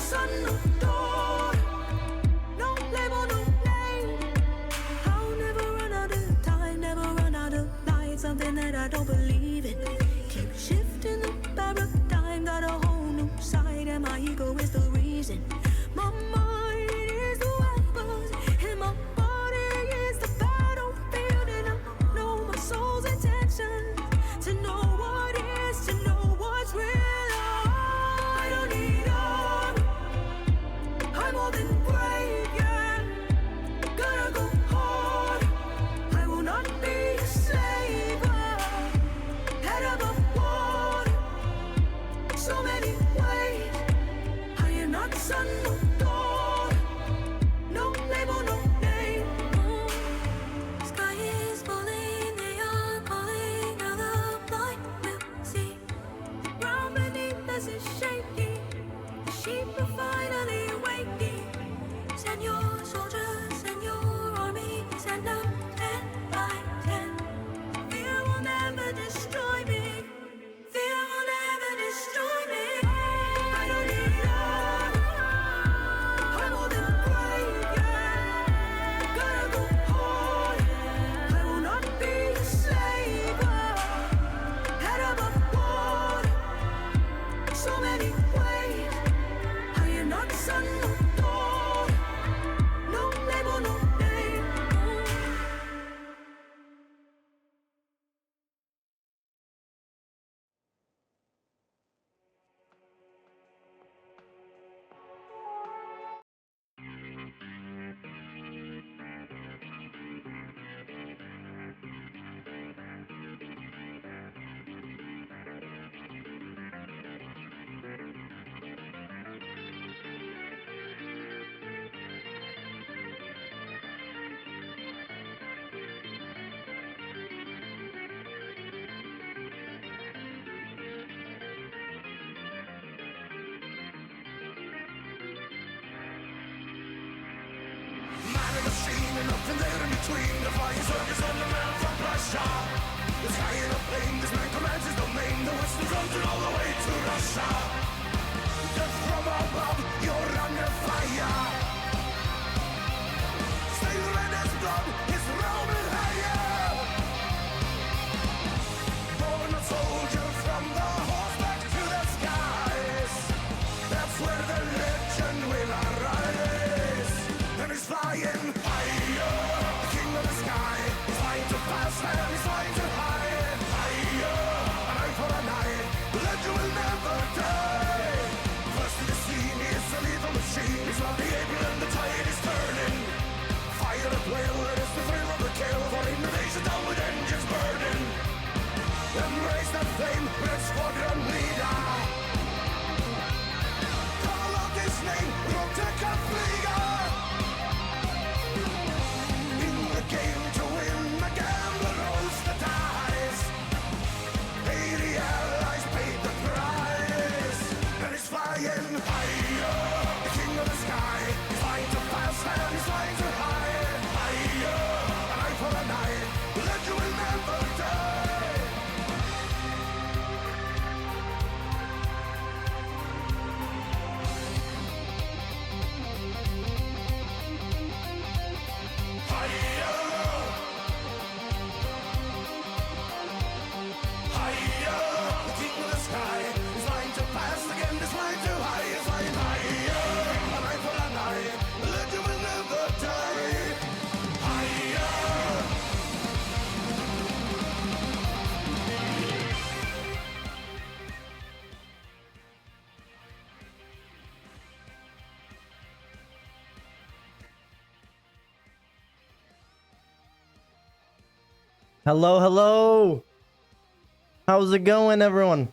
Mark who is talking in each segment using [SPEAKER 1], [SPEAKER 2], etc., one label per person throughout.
[SPEAKER 1] son, no daughter, no label, no name. I'll never run out of time, never run out of light. Something that I don't believe in. Keep shifting the paradigm, got a whole new side, and my ego is the reason. My mind is the weapons, and my body is the battlefield, and I know my soul's intention. To know what is, to know what's real. I don't need armor, I'm more than brave, yeah. Gotta go hard, I will not be a slave. Head above water, so many ways. I am not son, no daughter, no label, no name. Sky is falling, they are calling, now the blind will see. The ground beneath us is shaking, the sheep are finally waking. Send your soldiers, send your army, send them 10 by 10. Fear will never destroy me, fear will never destroy me. I don't need armor, I'm more than brave, yeah. Gotta go hard, I will not be a slave. Head above water, so many ways. I am not son, no daughter, no label, no name.
[SPEAKER 2] Man in the machine and nothing there in between. The flying circus and the man from Russia. The sky in a plane, this man commands his domain. The western frontier all the way to Russia. Death from above, you're under fire. Stay red as blood, it's roaming higher. Born a soldier from the horseback to the skies. That's where the legend will arise. And he's flying higher, the king of the sky. He's flying too fast and he's flying too high. Higher, an eye for an eye, the legend will never die. First to the scene, he's a lethal machine. He's not the April and the tide is turning. Fire at will, it is the thrill of the kill. For innovation down with engines burning. Embrace the flame, red squadron leader. Call out his name, Proteka Flyga. In the game to win, the gambler rolls the dice. 80 allies paid the price. And he's flying higher, the king of the sky. He's flying too fast and he's flying too high. Higher, an eye for an eye, the legend will never die.
[SPEAKER 3] Hello, hello. How's it going, everyone?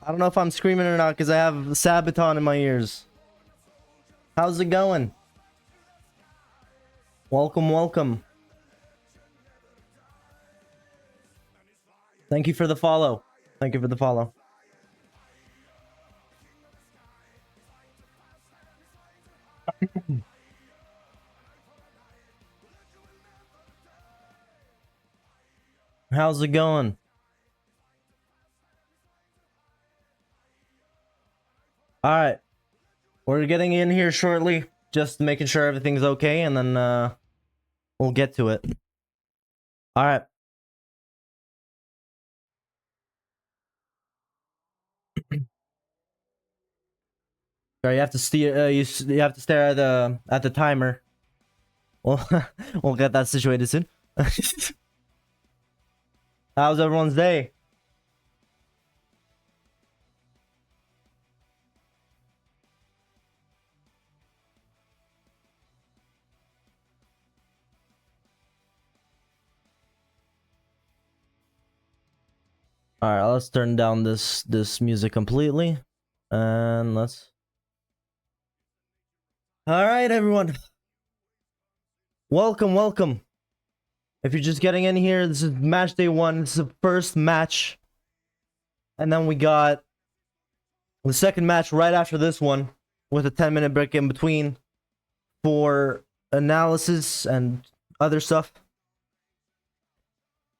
[SPEAKER 3] I don't know if I'm screaming or not because I have Sabaton in my ears. How's it going? Welcome, welcome. Thank you for the follow. Thank you for the follow. How's it going? All right. We're getting in here shortly, just making sure everything's okay, and then we'll get to it. All right. Sorry, you have to steer. You have to stare at the timer. Well, we'll get that situated soon. How's everyone's day? All right, let's turn down this music completely, and let's. All right, everyone. Welcome, welcome. If you're just getting in here, this is match day 1. This is the first match, and then we got the second match right after this one, with a 10-minute break in between for analysis and other stuff.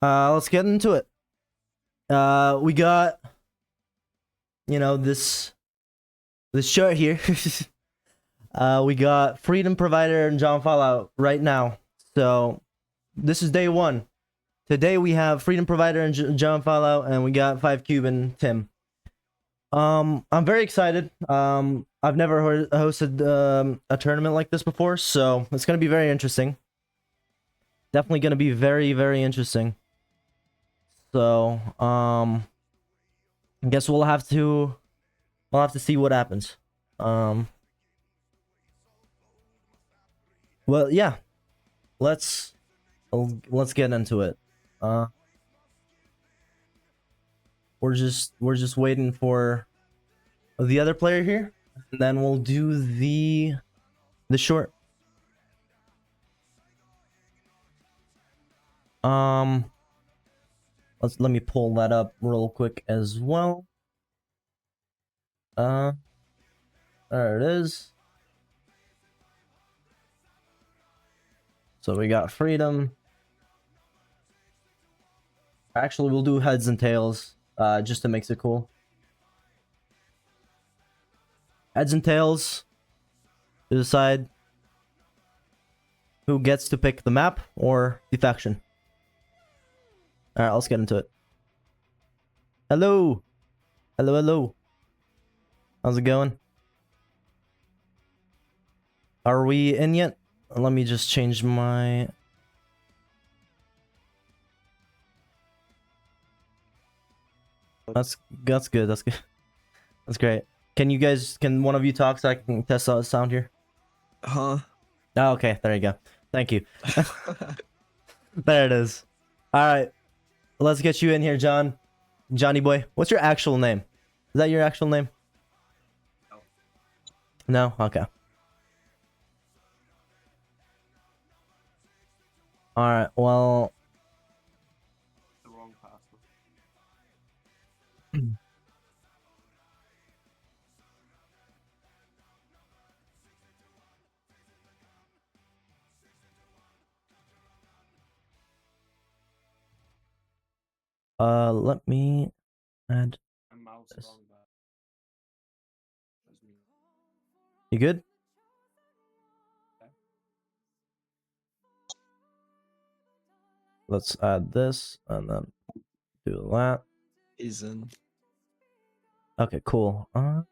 [SPEAKER 3] Let's get into it. We got, you know, this shirt here. We got Freedom Provider and John Fallout right now. So this is day 1. Today we have Freedom Provider and John Fallout, and we got 5 Cube and Tim. I'm very excited. I've never hosted a tournament like this before, so it's gonna be very interesting. Definitely gonna be very, very interesting. So, I guess we'll have to see what happens. Well, yeah. Let's get into it. We're just waiting for the other player here, and then we'll do the short. Let me pull that up real quick as well. There it is. So we got Freedom. Actually, we'll do heads and tails, just to make it cool. Heads and tails to decide who gets to pick the map or the faction. Alright, let's get into it. Hello! Hello, hello. How's it going? Are we in yet? Let me just change my... That's good, that's good. That's great. Can one of you talk so I can test out the sound here?
[SPEAKER 4] Huh?
[SPEAKER 3] Oh, okay, there you go. Thank you. There it is. Alright. Let's get you in here, John. Johnny boy. What's your actual name? Is that your actual name? No? Okay. Alright, well...
[SPEAKER 4] The wrong password.
[SPEAKER 3] Let me add...
[SPEAKER 4] Mouse
[SPEAKER 3] this.
[SPEAKER 4] wrong back.
[SPEAKER 3] You good? Let's add this and then do that.
[SPEAKER 4] Isn't.
[SPEAKER 3] Okay, cool. Alright.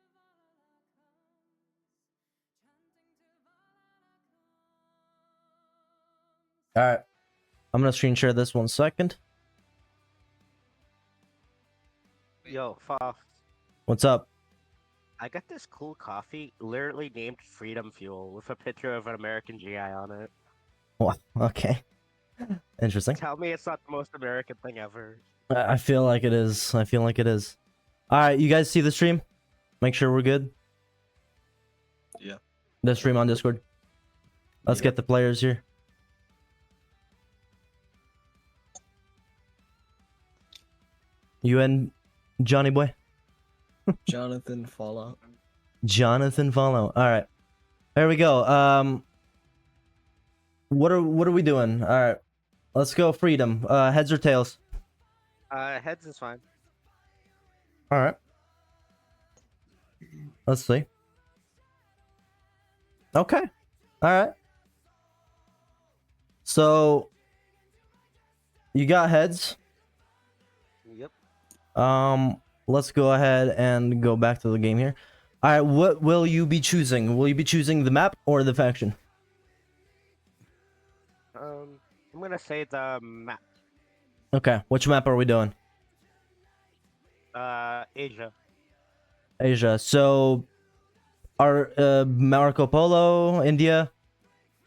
[SPEAKER 3] I'm gonna screen share this 1 second.
[SPEAKER 5] Yo, Fox,
[SPEAKER 3] What's up?
[SPEAKER 5] I got this cool coffee literally named Freedom Fuel with a picture of an American GI on it.
[SPEAKER 3] Well, okay. Interesting.
[SPEAKER 5] Tell me it's not the most American thing ever.
[SPEAKER 3] I feel like it is. I feel like it is. Alright, you guys see the stream? Make sure we're good.
[SPEAKER 4] Yeah.
[SPEAKER 3] The stream on Discord. Let's get the players here. You and Johnny boy?
[SPEAKER 4] Jonathan Fallout.
[SPEAKER 3] Jonathan Follow. Alright. There we go. What are we doing? Alright. Let's go Freedom. Heads or tails?
[SPEAKER 5] Heads is fine.
[SPEAKER 3] Alright. Let's see. Okay. All right. So you got heads.
[SPEAKER 5] Yep.
[SPEAKER 3] Let's go ahead and go back to the game here. All right, what will you be choosing? Will you be choosing the map or the faction?
[SPEAKER 5] I'm gonna say the map.
[SPEAKER 3] Okay, which map are we doing?
[SPEAKER 5] Asia.
[SPEAKER 3] Asia. So, our Marco Polo, India.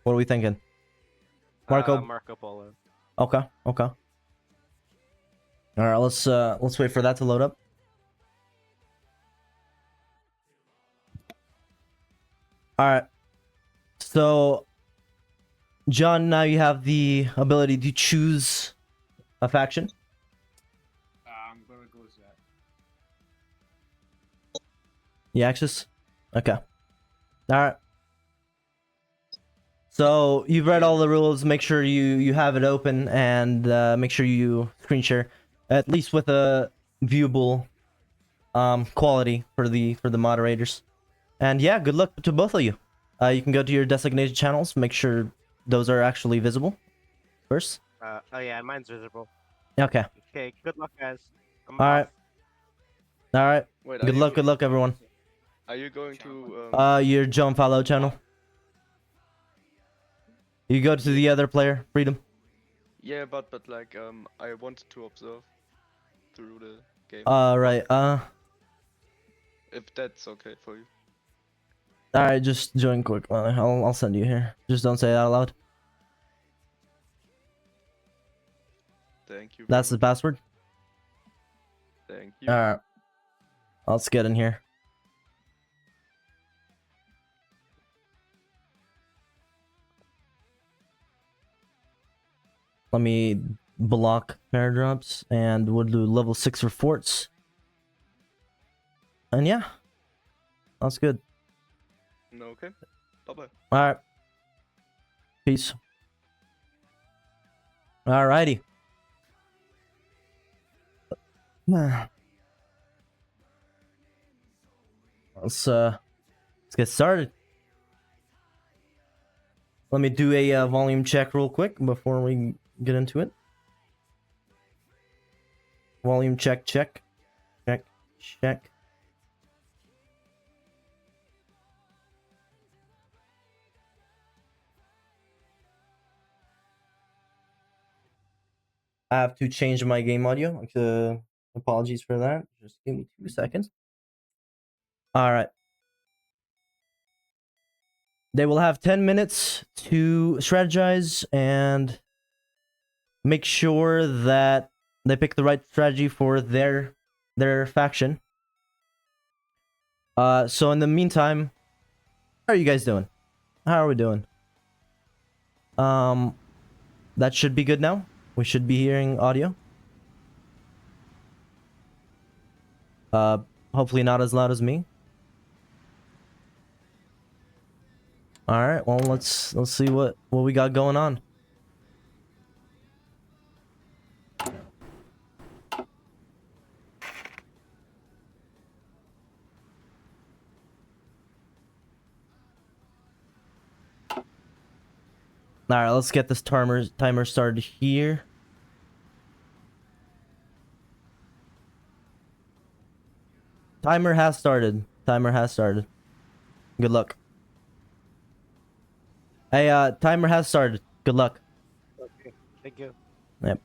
[SPEAKER 3] What are we thinking? Marco.
[SPEAKER 5] Marco Polo.
[SPEAKER 3] Okay. Okay. All right. Let's wait for that to load up. All right. So, John, now you have the ability to choose a faction.
[SPEAKER 6] I'm gonna go with that.
[SPEAKER 3] The Axis. Okay. All right. So you've read all the rules. Make sure you have it open and make sure you screen share, at least with a viewable quality for the moderators. And yeah, good luck to both of you. You can go to your designated channels. Make sure those are actually visible first.
[SPEAKER 5] Oh yeah, mine's visible.
[SPEAKER 3] Okay.
[SPEAKER 5] Okay, good luck, guys. I'm
[SPEAKER 3] All
[SPEAKER 5] off.
[SPEAKER 3] right. All right.
[SPEAKER 4] Wait,
[SPEAKER 3] Good luck. Good luck, everyone.
[SPEAKER 4] Are you going to
[SPEAKER 3] Your John Follow channel. You go to the other player, Freedom.
[SPEAKER 4] Yeah, but like I wanted to observe through the game.
[SPEAKER 3] Right.
[SPEAKER 4] If that's okay for you.
[SPEAKER 3] All right. Just join quick. I'll send you here. Just don't say it out loud.
[SPEAKER 4] Thank you.
[SPEAKER 3] That's the password.
[SPEAKER 4] Thank you.
[SPEAKER 3] Alright. Let's get in here. Let me block airdrops and we'll do level 6 for forts. And yeah. That's good.
[SPEAKER 4] No, okay. Bye bye.
[SPEAKER 3] Alright. Peace. Alrighty. Let's get started. Let me do a volume check real quick before we get into it. Volume check. Check. I have to change my game audio. Apologies for that. Just give me 2 seconds. All right. They will have 10 minutes to strategize and make sure that they pick the right strategy for their faction. So in the meantime, how are you guys doing? How are we doing? That should be good now. We should be hearing audio. Hopefully not as loud as me. All right. Well, let's see what we got going on. All right, let's get this timer started here. Timer has started. Good luck. Hey, timer has started. Good luck.
[SPEAKER 5] Okay, thank you.
[SPEAKER 3] Yep.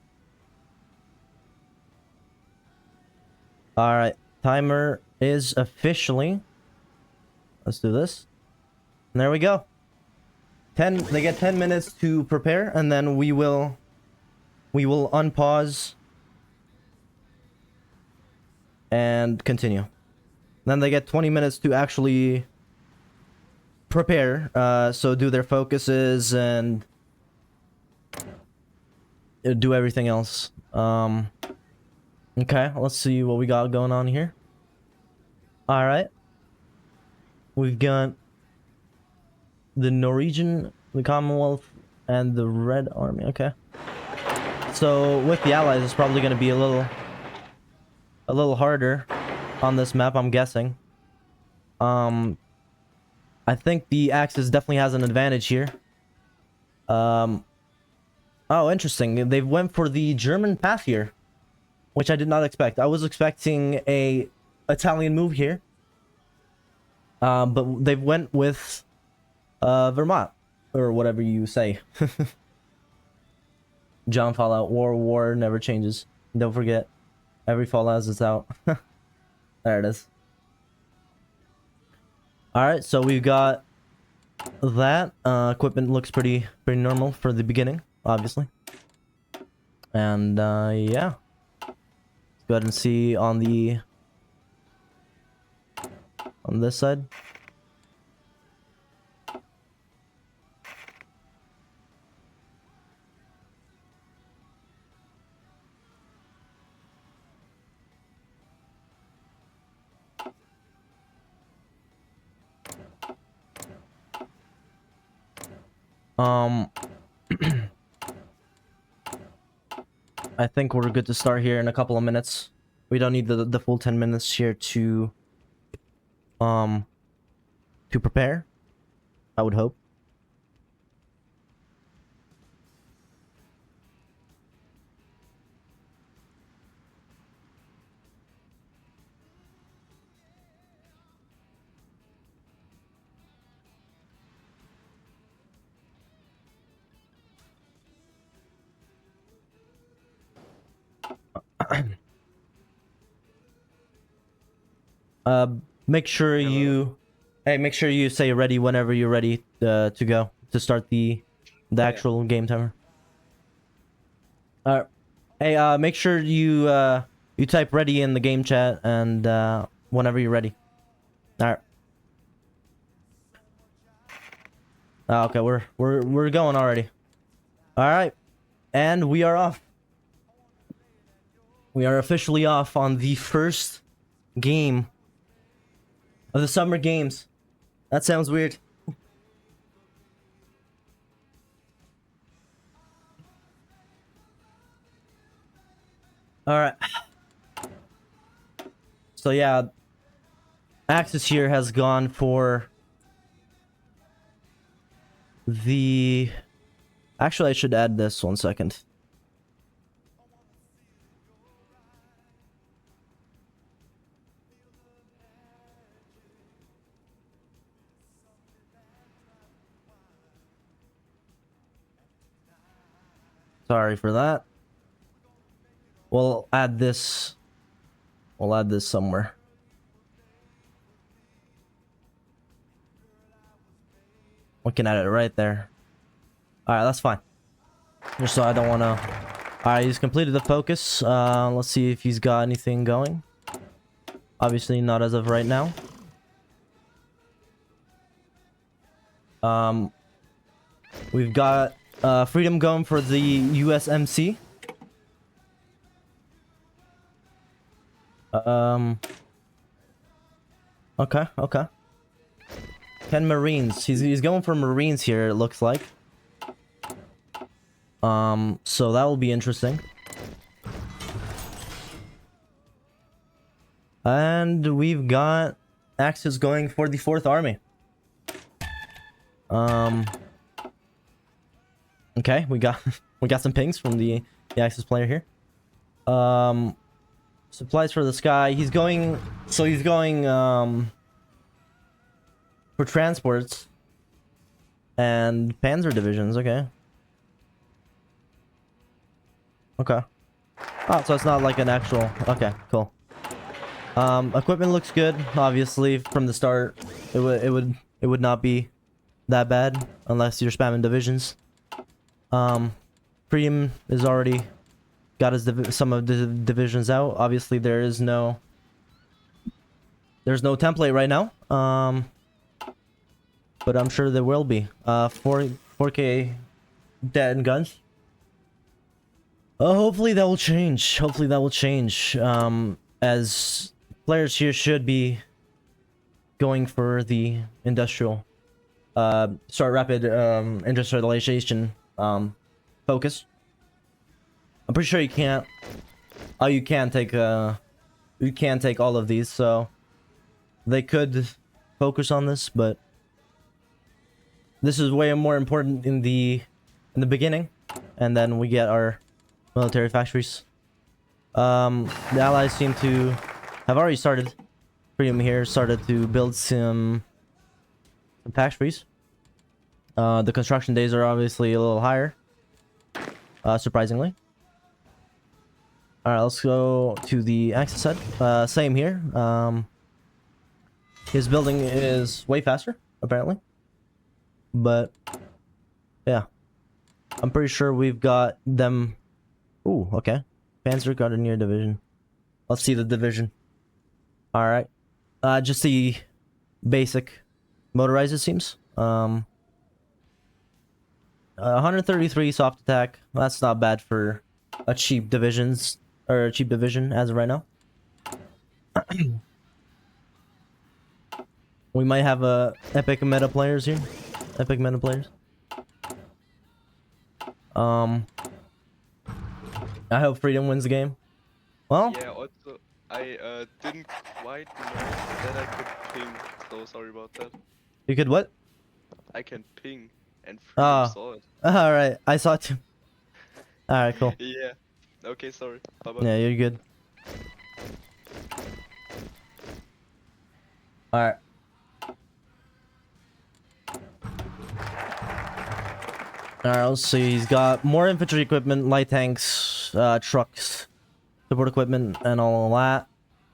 [SPEAKER 3] All right, timer is officially. Let's do this. And there we go. They get 10 minutes to prepare, and then we will unpause and continue. Then they get 20 minutes to actually prepare, so do their focuses and do everything else. Okay, let's see what we got going on here. All right, we've got the Norwegian, the Commonwealth, and the Red Army. Okay, so with the Allies, it's probably going to be a little harder on this map, I'm guessing. I think the Axis definitely has an advantage here. Oh, interesting. They went for the German path here, which I did not expect. I was expecting a Italian move here. But they went with Vermont, or whatever you say. John Fallout, war never changes. Don't forget, every Fallout is out. There it is. Alright, so we've got that. Equipment looks pretty normal for the beginning, obviously. And yeah. Let's go ahead and see on this side. I think we're good to start here in a couple of minutes. We don't need the full 10 minutes here to prepare, I would hope. Make sure you make sure you say ready whenever you're ready to go to start the actual game timer. Hey, make sure you you type ready in the game chat and whenever you're ready. All right. Okay, we're going already. All right, and we are off. We are officially off on the first game of the Summer Games. That sounds weird. Alright. So yeah, Axis here has gone for the... Actually, I should add this 1 second. Sorry for that. We'll add this. We'll add this somewhere. We can add it right there. Alright, that's fine. Just so I don't want to... Alright, he's completed the focus. Let's see if he's got anything going. Obviously not as of right now. We've got Freedom going for the USMC. Okay. 10 Marines. He's going for Marines here, it looks like. So that will be interesting. And we've got Axis going for the 4th Army. Okay, we got some pings from the Axis player here. Supplies for the sky. He's going for transports and panzer divisions. Okay. Oh, so it's not like an actual... Okay, cool. Equipment looks good. Obviously, from the start, it would not be that bad unless you're spamming divisions. Freedom is already got his some of the divisions out. Obviously, there's no template right now. But I'm sure there will be. 4K dead and guns. Hopefully that will change. As players here should be going for the industrial, rapid industrialization focus. I'm pretty sure you can't. Oh, you can take all of these, so they could focus on this, but this is way more important in the beginning, and then we get our military factories. The allies seem to have already started. Freedom here started to build some factories. The construction days are obviously a little higher, surprisingly. All right, let's go to the Axis side. Same here. His building is way faster, apparently. But yeah, I'm pretty sure we've got them. Ooh, okay. Panzer Grenadier Division. Let's see the division. All right. Just the basic motorized, it seems. 133 soft attack. That's not bad for a cheap divisions or a cheap division as of right now. We might have epic meta players here. Epic meta players. I hope Freedom wins the game. Well,
[SPEAKER 4] Yeah, also, I didn't quite know that I could ping, so sorry about that.
[SPEAKER 3] you could what?
[SPEAKER 4] I can ping, and Freedom
[SPEAKER 3] Ah,
[SPEAKER 4] saw it.
[SPEAKER 3] all right. I saw it too. All right, cool.
[SPEAKER 4] Yeah. Okay, sorry. Bye bye.
[SPEAKER 3] Yeah, you're good. All right. Alright, let's see. He's got more infantry equipment, light tanks, trucks, support equipment, and all of that.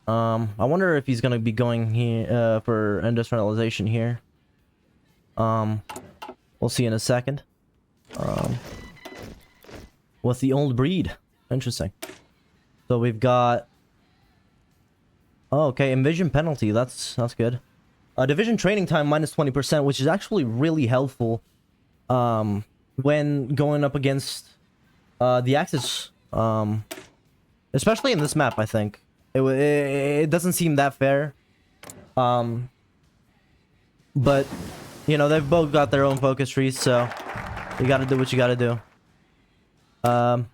[SPEAKER 3] I wonder if he's gonna be going here for industrialization here. We'll see in a second. With the old breed, interesting. So we've got. Oh, okay, invasion penalty. That's good. Division training time minus 20%, which is actually really helpful. When going up against the Axis, especially in this map, I think it doesn't seem that fair. But you know, they've both got their own focus trees, so you gotta do what you gotta do. So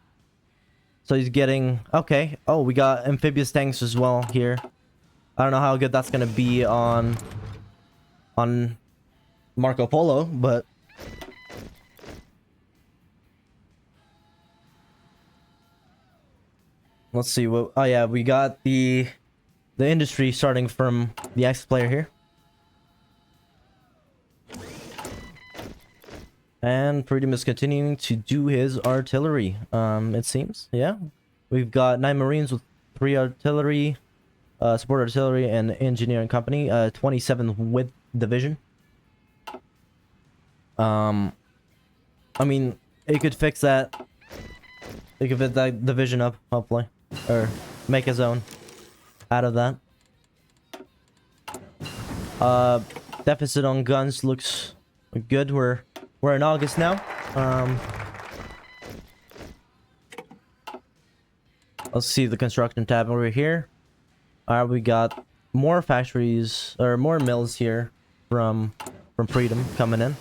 [SPEAKER 3] he's getting okay. Oh, we got amphibious tanks as well here. I don't know how good that's gonna be on Marco Polo, but. Let's see what. Oh yeah, we got the industry starting from the X player here, and Freedom is continuing to do his artillery. It seems, yeah, we've got 9 Marines with 3 artillery, support artillery, and engineering company. 27th with division. I mean, it could fix that. It could fit that division up, hopefully. Or make his own out of that. Deficit on guns looks good. We're in August now. Let's see the construction tab over here. Alright, we got more factories or more mills here from Freedom coming in.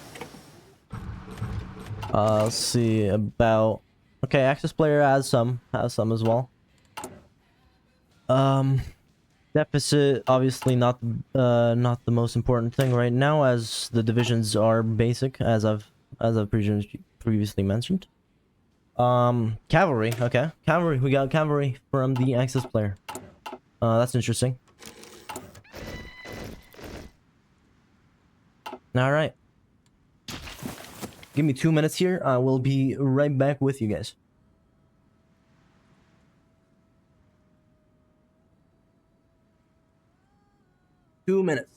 [SPEAKER 3] Let's see about. Okay, Axis player has some as well. Deficit obviously not the most important thing right now, as the divisions are basic, as I've previously mentioned. Cavalry, okay, cavalry. We got cavalry from the Axis player. That's interesting. All right. Give me 2 minutes here. I will be right back with you guys. 2 minutes.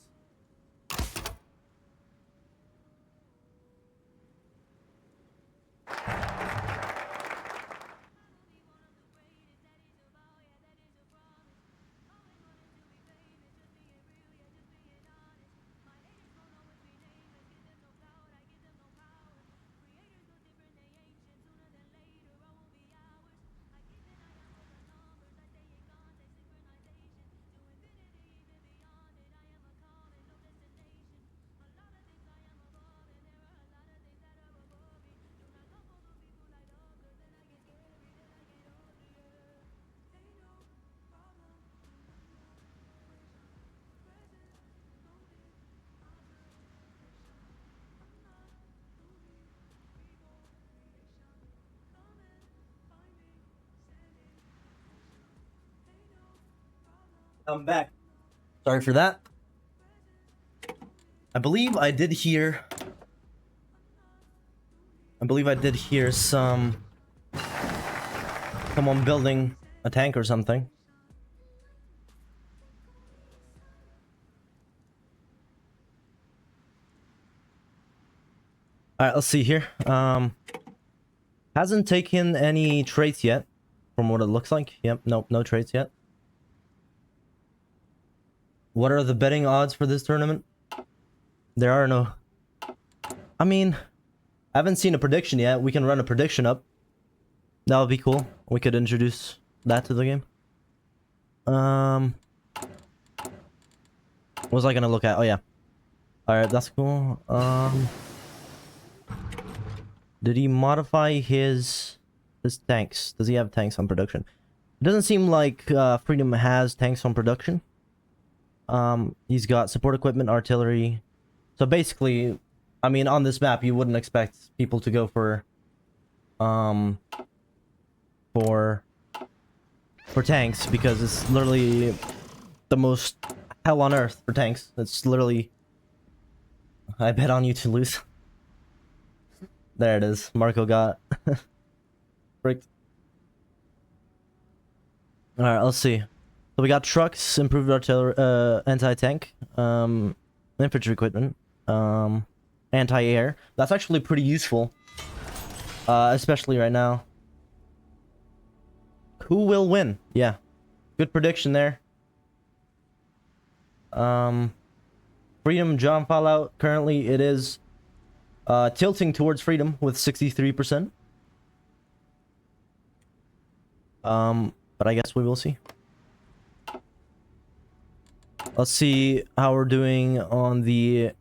[SPEAKER 3] I'm back. Sorry for that. I believe I did hear someone building a tank or something. Alright, let's see here. Hasn't taken any traits yet, from what it looks like. Yep, nope, no traits yet. What are the betting odds for this tournament? There are no... I mean, I haven't seen a prediction yet. We can run a prediction up. That would be cool. We could introduce that to the game. What was I gonna look at? Oh yeah. Alright, that's cool. Did he modify his tanks? Does he have tanks on production? It doesn't seem like Freedom has tanks on production. He's got support equipment, artillery. So basically, I mean, on this map, you wouldn't expect people to go for tanks, because it's literally the most hell on earth for tanks. It's literally, I bet on you to lose. There it is. Marco got fricked. Alright, let's see. So we got trucks, improved artillery, anti-tank, infantry equipment, anti-air. That's actually pretty useful, especially right now. Who will win? Yeah, good prediction there. Freedom, John Fallout. Currently, it is tilting towards Freedom with 63%. But I guess we will see. Let's see how we're doing on the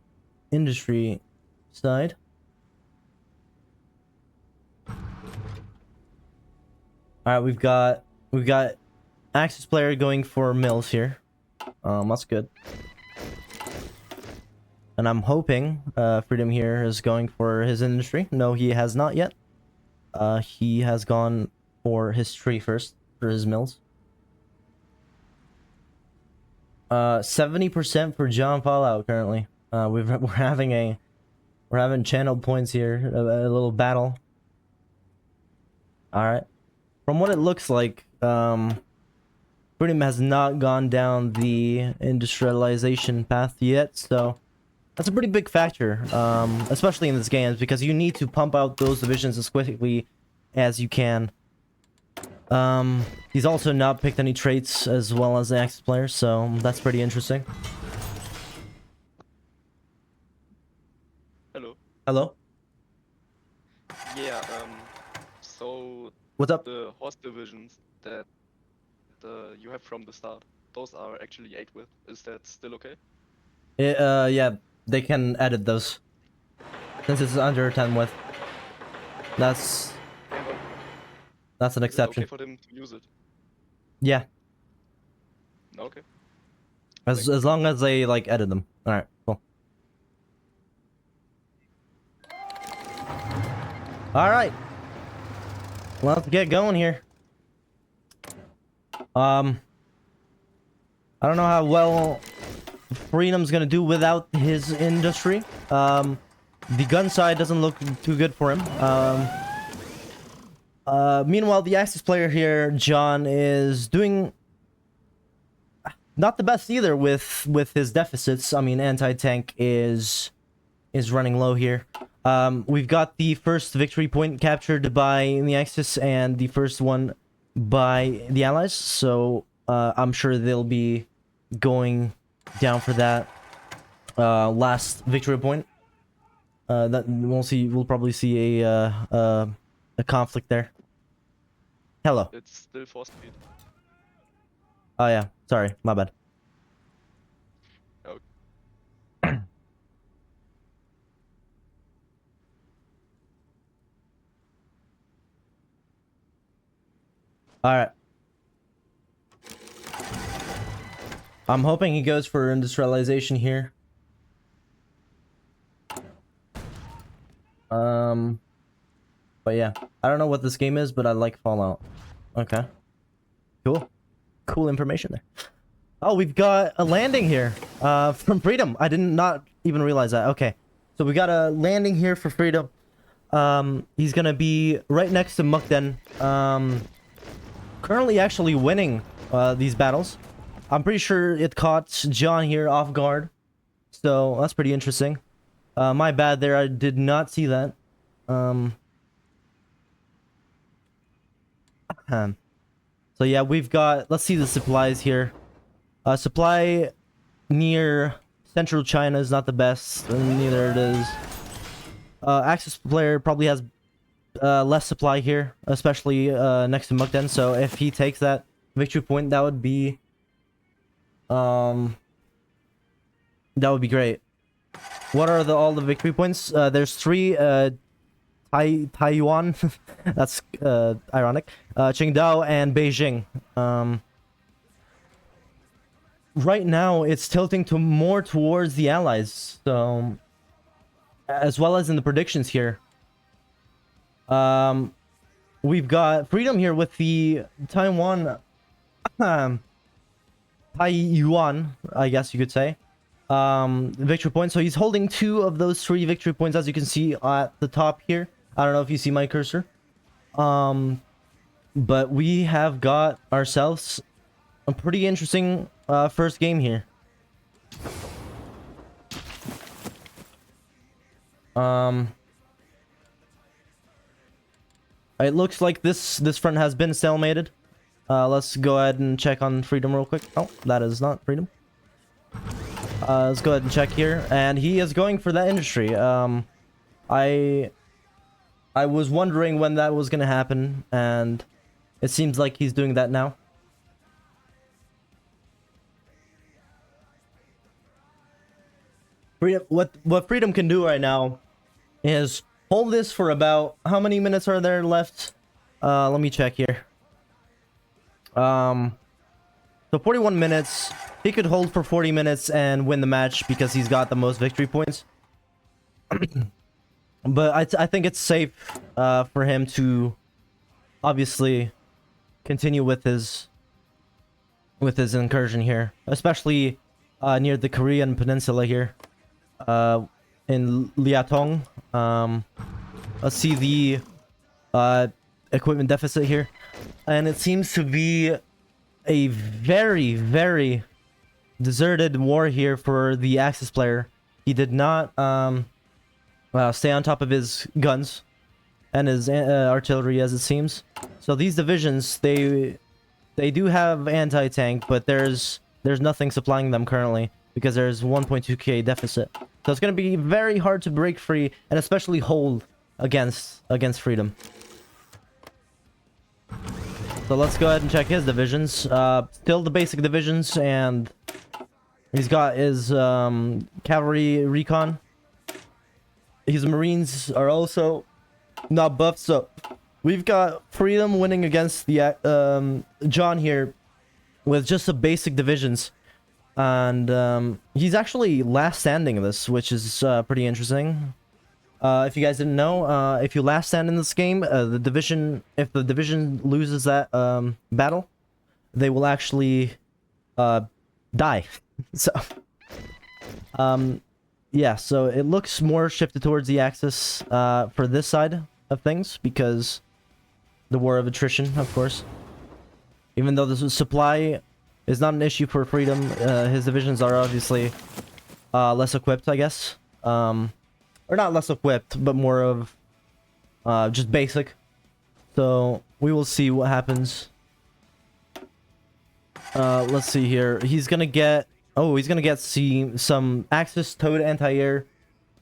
[SPEAKER 3] industry side. Alright, we've got Axis player going for mills here. That's good. And I'm hoping Freedom here is going for his industry. No, he has not yet. He has gone for his tree first, for his mills. 70% for John Fallout currently. We're having channeled points here, a little battle. All right. From what it looks like, Freedom has not gone down the industrialization path yet, so that's a pretty big factor, especially in this game, because you need to pump out those divisions as quickly as you can. He's also not picked any traits as well as the Axis player, so that's pretty interesting.
[SPEAKER 4] Hello.
[SPEAKER 3] Hello?
[SPEAKER 4] Yeah, so
[SPEAKER 3] What's up?
[SPEAKER 4] the horse divisions that you have from the start, those are actually 8 width. Is that still okay?
[SPEAKER 3] Yeah, they can edit those. Since it's under 10 width. That's an
[SPEAKER 4] Is it
[SPEAKER 3] exception.
[SPEAKER 4] okay for them to use it?
[SPEAKER 3] Yeah,
[SPEAKER 4] Okay.
[SPEAKER 3] as long as they, like, edit them. Alright, cool. Alright. Let's get going here. I don't know how well Freedom's gonna do without his industry. The gun side doesn't look too good for him. Meanwhile, the Axis player here, John, is doing not the best either with his deficits. I mean, anti-tank is running low here. We've got the first victory point captured by the Axis and the first one by the Allies, so I'm sure they'll be going down for that last victory point. That we'll probably see a conflict there. Hello.
[SPEAKER 4] It's still 4 speed.
[SPEAKER 3] Oh yeah, sorry, my bad.
[SPEAKER 4] Okay.
[SPEAKER 3] Alright. I'm hoping he goes for industrialization here. But yeah, I don't know what this game is, but I like Fallout. Okay. Cool. Cool information there. Oh, we've got a landing here from Freedom. I did not even realize that. Okay, so we got a landing here for Freedom. He's gonna be right next to Mukden. Currently actually winning these battles. I'm pretty sure it caught John here off guard, so that's pretty interesting. My bad there, I did not see that. So yeah, we've got, let's see the supplies here. Supply near central China is not the best, and neither it is. Axis player probably has less supply here, especially next to Mukden, so if he takes that victory point, that would be great. What are all the victory points? There's 3 Taiwan. That's ironic. Qingdao and Beijing. Right now it's tilting to more towards the allies, so as well as in the predictions here. We've got Freedom here with the Taiwan Taiwan, I guess you could say. Victory points. So he's holding 2 of those 3 victory points, as you can see at the top here. I don't know if you see my cursor. But we have got ourselves a pretty interesting first game here. It looks like this front has been stalemated. Let's go ahead and check on Freedom real quick. Oh, that is not Freedom. Let's go ahead and check here, and he is going for that industry. I was wondering when that was gonna happen, and it seems like he's doing that now. Freedom, what Freedom can do right now is hold this for about, how many minutes are there left? Let me check here. So 41 minutes. He could hold for 40 minutes and win the match because he's got the most victory points. But I think it's safe for him to obviously continue with his incursion here, especially near the Korean peninsula here, in Liatong. Let's see the equipment deficit here, and it seems to be a very, very deserted war here for the Axis player. He did not stay on top of his guns and his artillery, as it seems. So these divisions, they do have anti-tank, but there's nothing supplying them currently because there's 1.2k deficit. So it's going to be very hard to break free and especially hold against Freedom. So let's go ahead and check his divisions. Still the basic divisions, and he's got his cavalry recon. His marines are also not buffed, so we've got Freedom winning against the John here with just the basic divisions, and he's actually last standing in this, which is pretty interesting. If you guys didn't know, if you last stand in this game, if the division loses that battle, they will actually die. So yeah, so it looks more shifted towards the Axis for this side of things, because the war of attrition, of course. Even though the supply is not an issue for Freedom, his divisions are obviously less equipped, I guess. Or not less equipped, but more of just basic. So we will see what happens. Let's see here. He's gonna get some Axis towed anti-air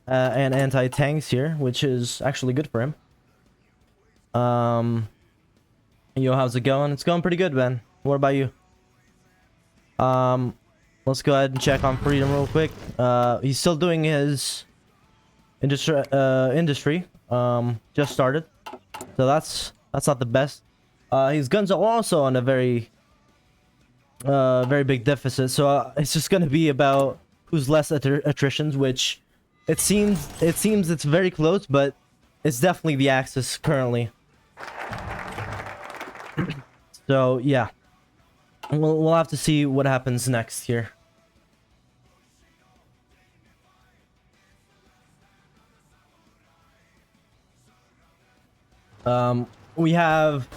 [SPEAKER 3] and anti-tanks here, which is actually good for him. Yo, how's it going? It's going pretty good, man. What about you? Let's go ahead and check on Freedom real quick. He's still doing his industry. Just started, so that's not the best. His guns are also on a very big deficit, so it's just gonna be about who's less attritions, which it seems it's very close, but it's definitely the Axis currently. So yeah, we'll have to see what happens next here. We have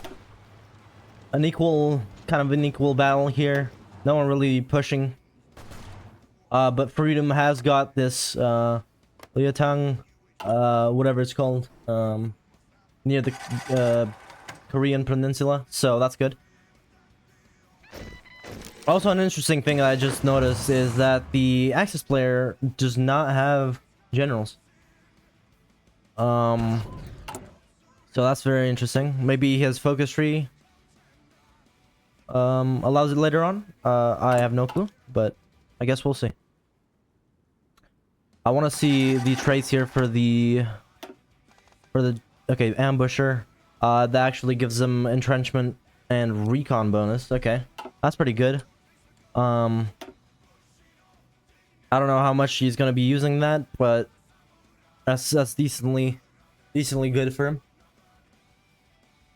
[SPEAKER 3] an kind of an equal battle here. No one really pushing. But Freedom has got this, Liatang, whatever it's called, near the, Korean Peninsula, so that's good. Also, an interesting thing that I just noticed is that the Axis player does not have generals. So that's very interesting. Maybe his focus tree allows it later on. I have no clue, but I guess we'll see. I want to see the traits here for the okay, ambusher. That actually gives them entrenchment and recon bonus. Okay, that's pretty good. I don't know how much he's gonna be using that, but that's decently good for him.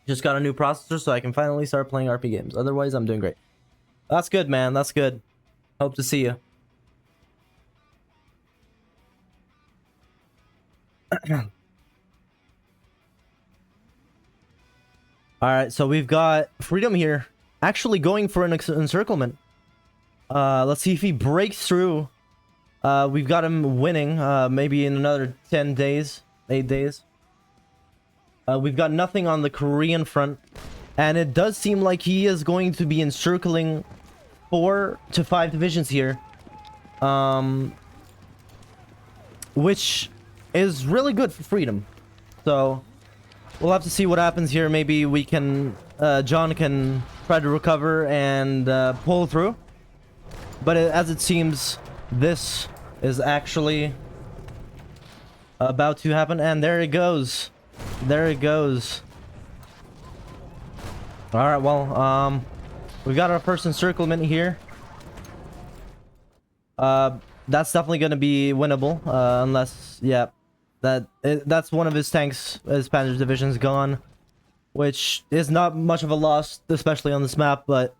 [SPEAKER 3] Just got a new processor, so I can finally start playing RP games. Otherwise, I'm doing great. That's good, man. That's good. Hope to see you. Alright, so we've got Freedom here. Actually going for an encirclement. Let's see if he breaks through. We've got him winning, maybe in another 10 days. 8 days. We've got nothing on the Korean front. And it does seem like he is going to be encircling 4 to 5 divisions here. Which is really good for Freedom. So we'll have to see what happens here. Maybe we can, John can try to recover and pull through. But as it seems, this is actually about to happen. And there it goes. There it goes. Alright, well, we've got our first encirclement here. That's definitely going to be winnable. Unless, yeah, that's one of his tanks, his Panzer division's gone. Which is not much of a loss, especially on this map, but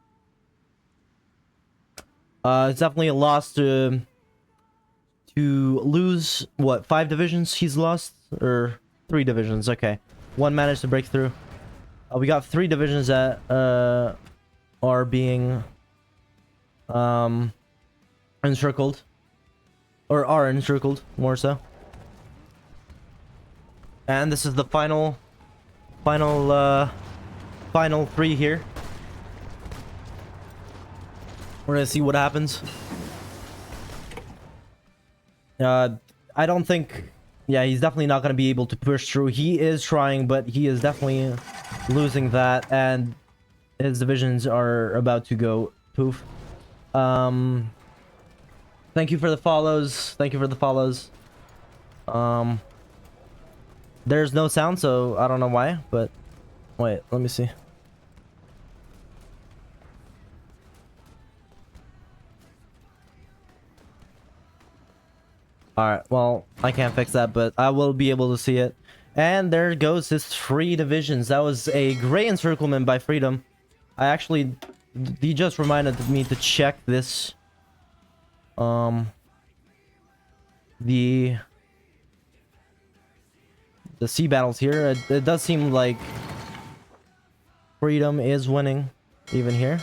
[SPEAKER 3] it's definitely a loss to lose, what, 5 divisions he's lost? Or 3 divisions, okay. 1 managed to break through. We got 3 divisions that are being encircled. Or are encircled, more so. And this is the final 3 here. We're gonna see what happens. I don't think... Yeah, he's definitely not gonna be able to push through. He is trying, but he is definitely losing that, and his divisions are about to go poof. Thank you for the follows. Thank you for the follows. There's no sound, so I don't know why, but... Wait, let me see. Alright, well, I can't fix that, but I will be able to see it. And there goes his 3 divisions. That was a great encirclement by Freedom. I actually... He just reminded me to check this. The sea battles here. It does seem like Freedom is winning, even here.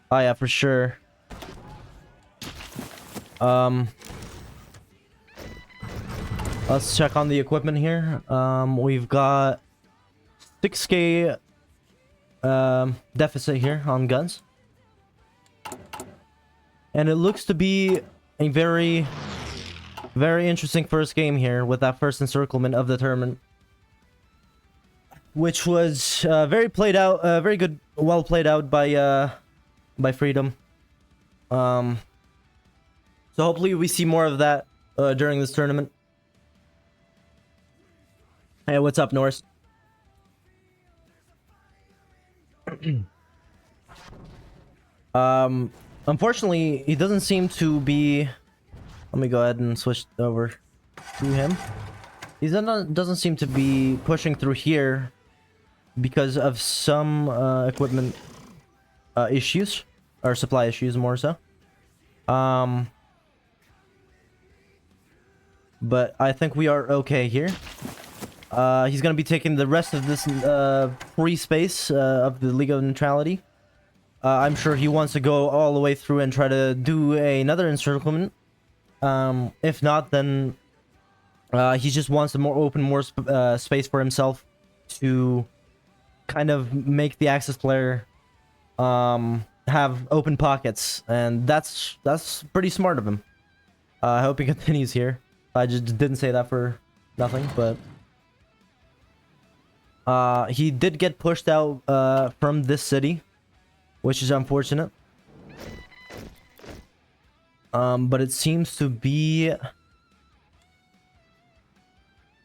[SPEAKER 3] Oh yeah, for sure. Let's check on the equipment here. We've got 6K deficit here on guns. And it looks to be a very interesting first game here with that first encirclement of the tournament. Which was very played out, very good, well played out by Freedom. So hopefully we see more of that during this tournament. Hey, what's up, Norris? Unfortunately, he doesn't seem to be... Let me go ahead and switch over to him. He doesn't seem to be pushing through here because of some equipment issues or supply issues more so. But I think we are okay here. He's gonna be taking the rest of this free space of the League of Neutrality. I'm sure he wants to go all the way through and try to do another encirclement. If not, then he just wants to more space for himself to kind of make the Axis player have open pockets, and that's pretty smart of him. I hope he continues here. I just didn't say that for nothing, but he did get pushed out from this city, which is unfortunate. But it seems to be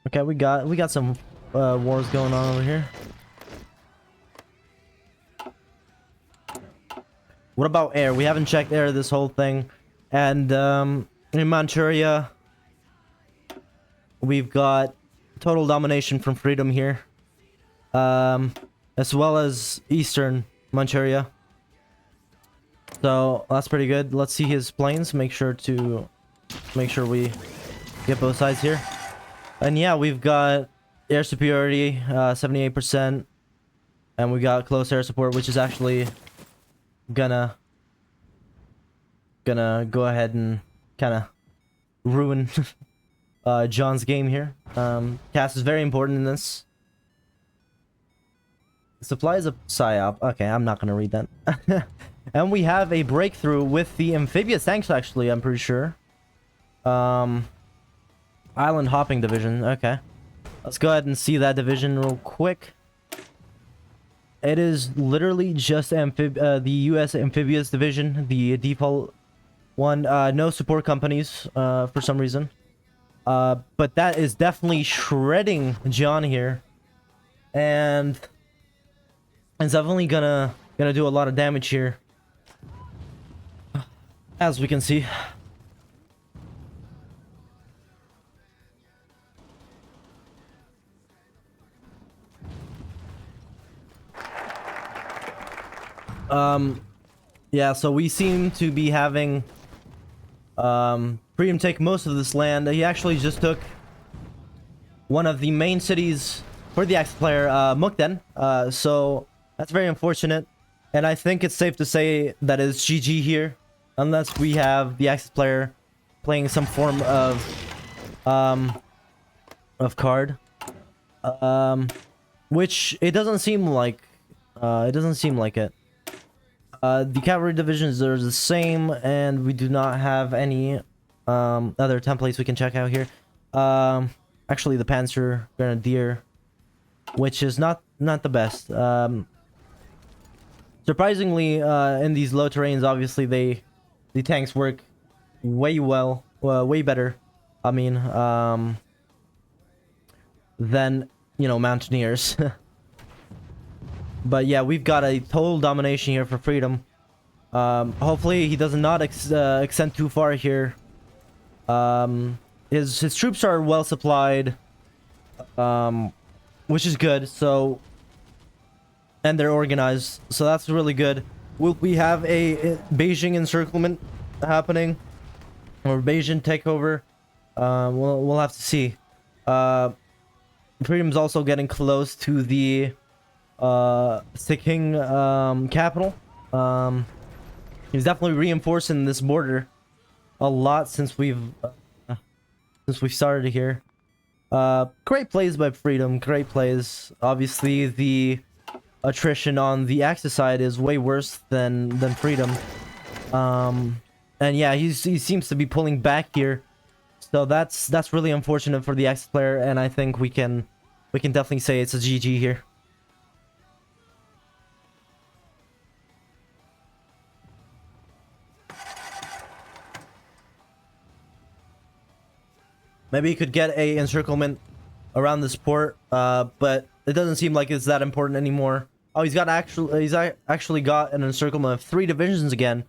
[SPEAKER 3] okay. We got some wars going on over here. What about air? We haven't checked air this whole thing, and in Manchuria, we've got total domination from Freedom here, as well as Eastern Manchuria. So that's pretty good. Let's see his planes. Make sure we get both sides here. And yeah, we've got air superiority, 78%, and we got close air support, which is actually gonna go ahead and kind of ruin John's game here. CAS is very important in this. Supplies of PSYOP. Okay, I'm not gonna read that. And we have a breakthrough with the amphibious tanks, actually, I'm pretty sure. Island hopping division. Okay. Let's go ahead and see that division real quick. It is literally just the US amphibious division, the default one. No support companies for some reason. But that is definitely shredding John here. And it's definitely gonna do a lot of damage here, as we can see. Yeah, so we seem to be having Freedom take most of this land. He actually just took one of the main cities for the Axis player, Mukden. So that's very unfortunate, and I think it's safe to say that it's GG here, unless we have the Axis player playing some form of card, which it doesn't seem like. It. The cavalry divisions are the same, and we do not have any other templates we can check out here. Actually, the Panzer Grenadier, which is not the best. Surprisingly, in these low terrains, obviously the tanks work way better. I mean, than mountaineers. But yeah, we've got a total domination here for Freedom. Hopefully he does not extend too far here. His troops are well supplied, which is good. So, and they're organized, so that's really good. We have a Beijing encirclement happening, or Beijing takeover. We'll have to see. Freedom's also getting close to the Sikking capital. He's definitely reinforcing this border a lot since we've started here. Great plays by Freedom, great plays. Obviously the attrition on the Axis side is way worse than Freedom. And yeah, he seems to be pulling back here, so that's really unfortunate for the Axis player, and I think we can definitely say it's a GG here. Maybe he could get a encirclement around this port, but it doesn't seem like it's that important anymore. Oh, he's actually got an encirclement of 3 divisions again,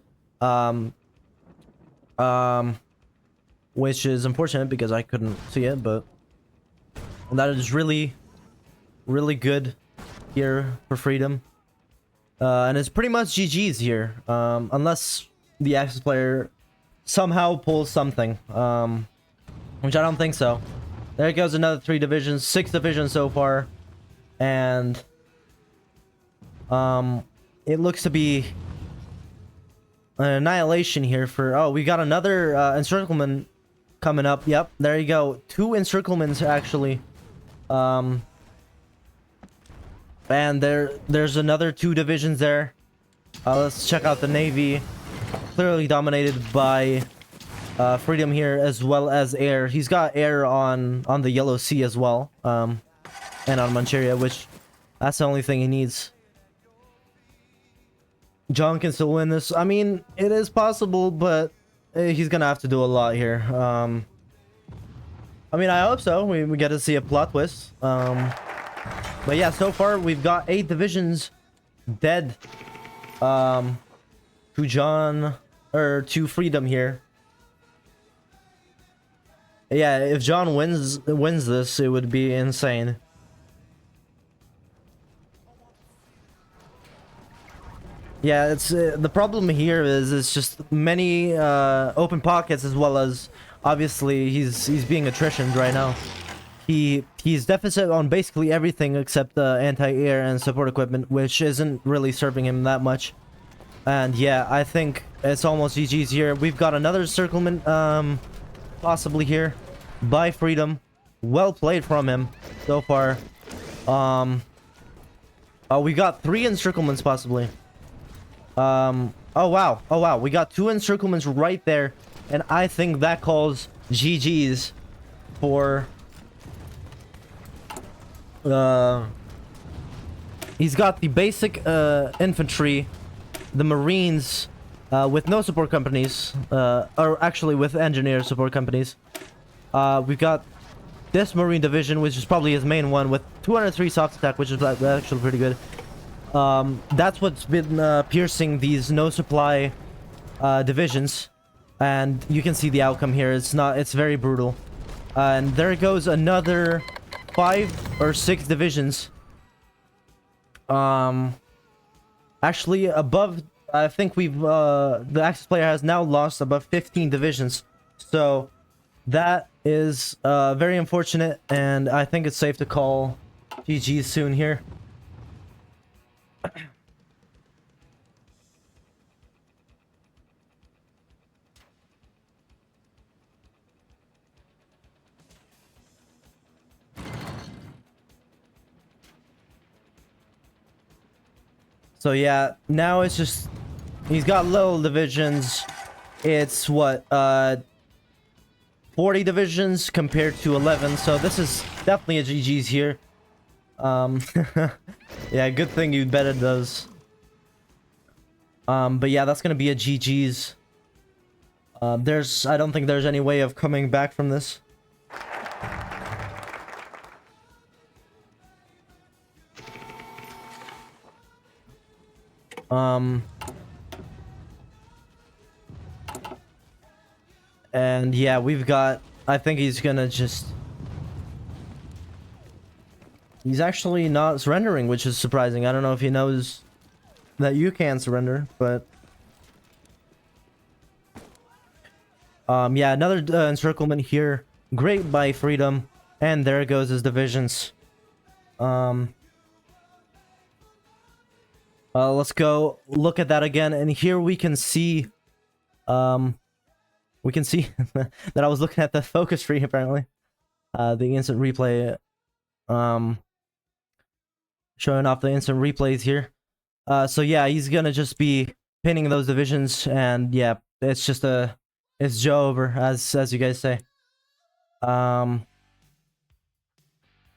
[SPEAKER 3] which is unfortunate because I couldn't see it, but that is really good here for Freedom. And it's pretty much GG's here. Unless the Axis player somehow pulls something. Which I don't think so. There goes another 3 divisions, 6 divisions so far. And it looks to be an annihilation here for... Oh, we got another encirclement coming up. Yep, there you go. 2 encirclements actually. And there's another 2 divisions there. Let's check out the Navy. Clearly dominated by Freedom here, as well as air. He's got air on the Yellow Sea as well. And on Manchuria, which that's the only thing he needs. John can still win this. I mean, it is possible, but he's gonna have to do a lot here. I mean, I hope so. We get to see a plot twist. But yeah, so far we've got 8 divisions dead. To John, or to Freedom here. Yeah, if John wins this, it would be insane. Yeah, it's the problem here is it's just many open pockets, as well as obviously he's being attritioned right now. He's deficit on basically everything except anti-air and support equipment, which isn't really serving him that much. And yeah, I think it's almost GG's here. We've got another encirclement possibly here by Freedom. Well played from him so far. Oh, we got 3 encirclements possibly. Oh wow, we got 2 encirclements right there, and I think that calls GG's for he's got the basic infantry, the Marines with no support companies, or actually with engineer support companies. We've got this Marine division, which is probably his main one, with 203 soft attack, which is actually pretty good. That's what's been piercing these no supply divisions, and you can see the outcome here. It's very brutal. And there goes another 5 or 6 divisions. Actually above, I think the Axis player has now lost above 15 divisions. So that is very unfortunate, and I think it's safe to call GG soon here. So yeah, now it's just he's got little divisions. It's what 40 divisions compared to 11, so this is definitely a GG's here. Yeah, good thing you bet it does. But yeah, that's gonna be a GG's. I don't think there's any way of coming back from this. And yeah, we've got, I think he's gonna just, he's actually not surrendering, which is surprising. I don't know if he knows that you can surrender, but yeah, another encirclement here. Great by Freedom, and there goes his divisions. Let's go look at that again, and here we can see that I was looking at the focus tree apparently. The instant replay, showing off the instant replays here. So yeah, he's gonna just be pinning those divisions, and yeah, it's just it's Joe over, as you guys say.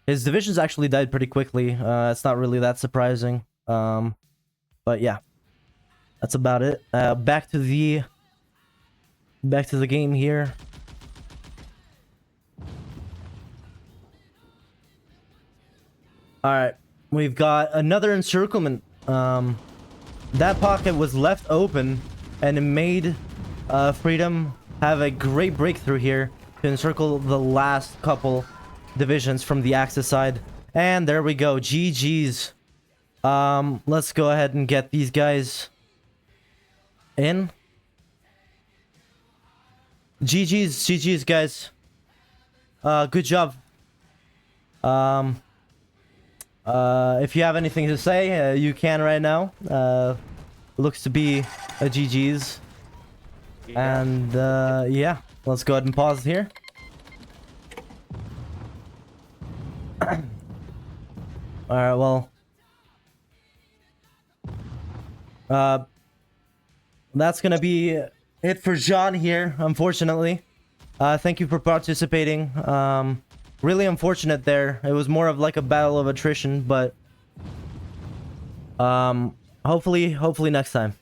[SPEAKER 3] His divisions actually died pretty quickly. It's not really that surprising. But yeah, that's about it. Back to the game here. All right, we've got another encirclement. That pocket was left open, and it made Freedom have a great breakthrough here to encircle the last couple divisions from the Axis side. And there we go, GG's. Let's go ahead and get these guys in. GG's, guys. Good job. If you have anything to say, you can right now. Looks to be a GG's.
[SPEAKER 5] Yeah.
[SPEAKER 3] And, yeah. Let's go ahead and pause here. Alright, well. That's gonna be it for John here, unfortunately. Thank you for participating. Really unfortunate there. It was more of like a battle of attrition, but hopefully next time.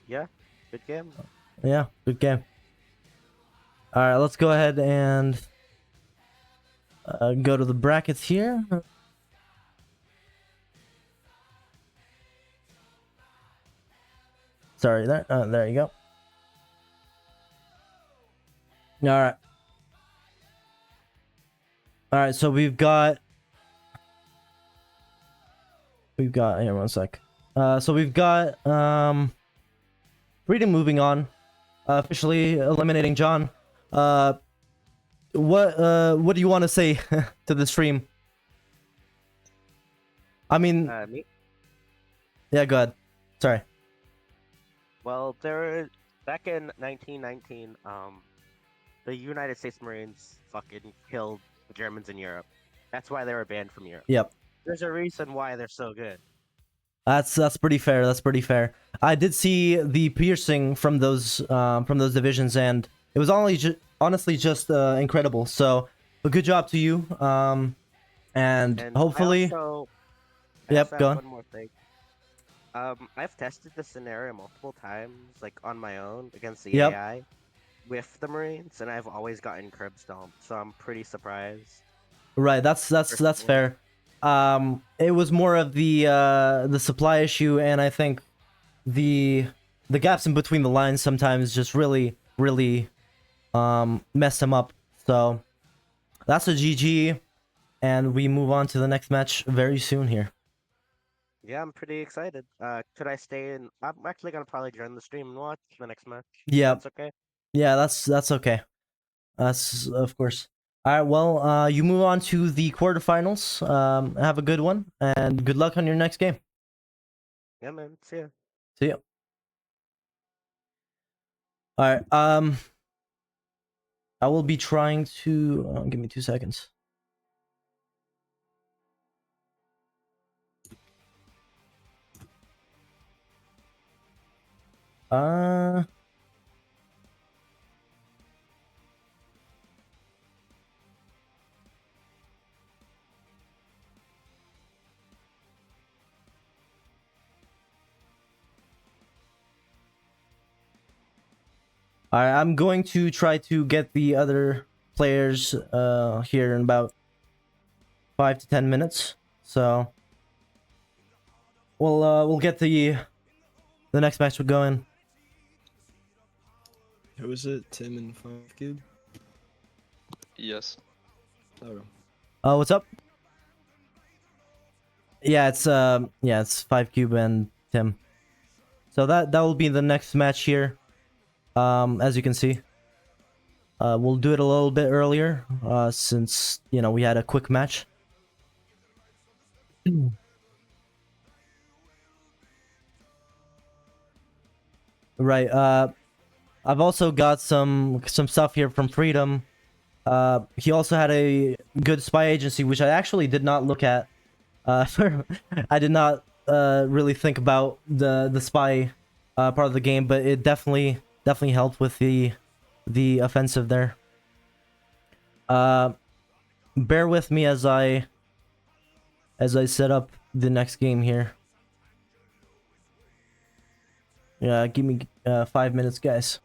[SPEAKER 5] Yeah. Good game.
[SPEAKER 3] Yeah, good game. Alright, let's go ahead and go to the brackets here. Sorry, there you go. Alright. Alright, so we've got here, one sec. So we've got Freedom moving on. Officially eliminating John. What do you want to say to the stream? I mean,
[SPEAKER 5] Me?
[SPEAKER 3] yeah, go ahead. Sorry.
[SPEAKER 5] Well, back in 1919, the United States Marines fucking killed the Germans in Europe. That's why they were banned from Europe.
[SPEAKER 3] Yep.
[SPEAKER 5] There's a reason why they're so good.
[SPEAKER 3] That's pretty fair. That's pretty fair. I did see the piercing from those divisions, and it was honestly just incredible. So, a good job to you. And hopefully,
[SPEAKER 5] I
[SPEAKER 3] yep,
[SPEAKER 5] also
[SPEAKER 3] go
[SPEAKER 5] have
[SPEAKER 3] on.
[SPEAKER 5] one more thing. I've tested this scenario multiple times, like on my own against the
[SPEAKER 3] Yep.
[SPEAKER 5] AI with the Marines, and I've always gotten curb stomped. So I'm pretty surprised.
[SPEAKER 3] Right. That's fair. It was more of the supply issue, and I think the gaps in between the lines sometimes just really messed him up. So that's a GG, and we move on to the next match very soon here.
[SPEAKER 5] Yeah, I'm pretty excited. Could I stay in? I'm actually gonna probably join the stream and watch the next match.
[SPEAKER 3] Yeah.
[SPEAKER 5] That's okay.
[SPEAKER 3] Yeah, that's okay. That's of course. All right, well, you move on to the quarterfinals. Have a good one, and good luck on your next game.
[SPEAKER 5] Yeah, man. See ya.
[SPEAKER 3] See ya. All right. I will be trying to give me 2 seconds. Alright, I'm going to try to get the other players here in about 5 to 10 minutes. So we'll get the next match going.
[SPEAKER 7] Who is it? Tim and 5Cube?
[SPEAKER 4] Yes.
[SPEAKER 7] Oh.
[SPEAKER 3] What's up? Yeah, it's 5Cube and Tim. So that will be the next match here. As you can see. We'll do it a little bit earlier, since, you know, we had a quick match. Right, I've also got some stuff here from Freedom. He also had a good spy agency, which I actually did not look at. I did not really think about the spy part of the game, but it definitely helped with the offensive there. Bear with me as I set up the next game here. Yeah, give me 5 minutes, guys.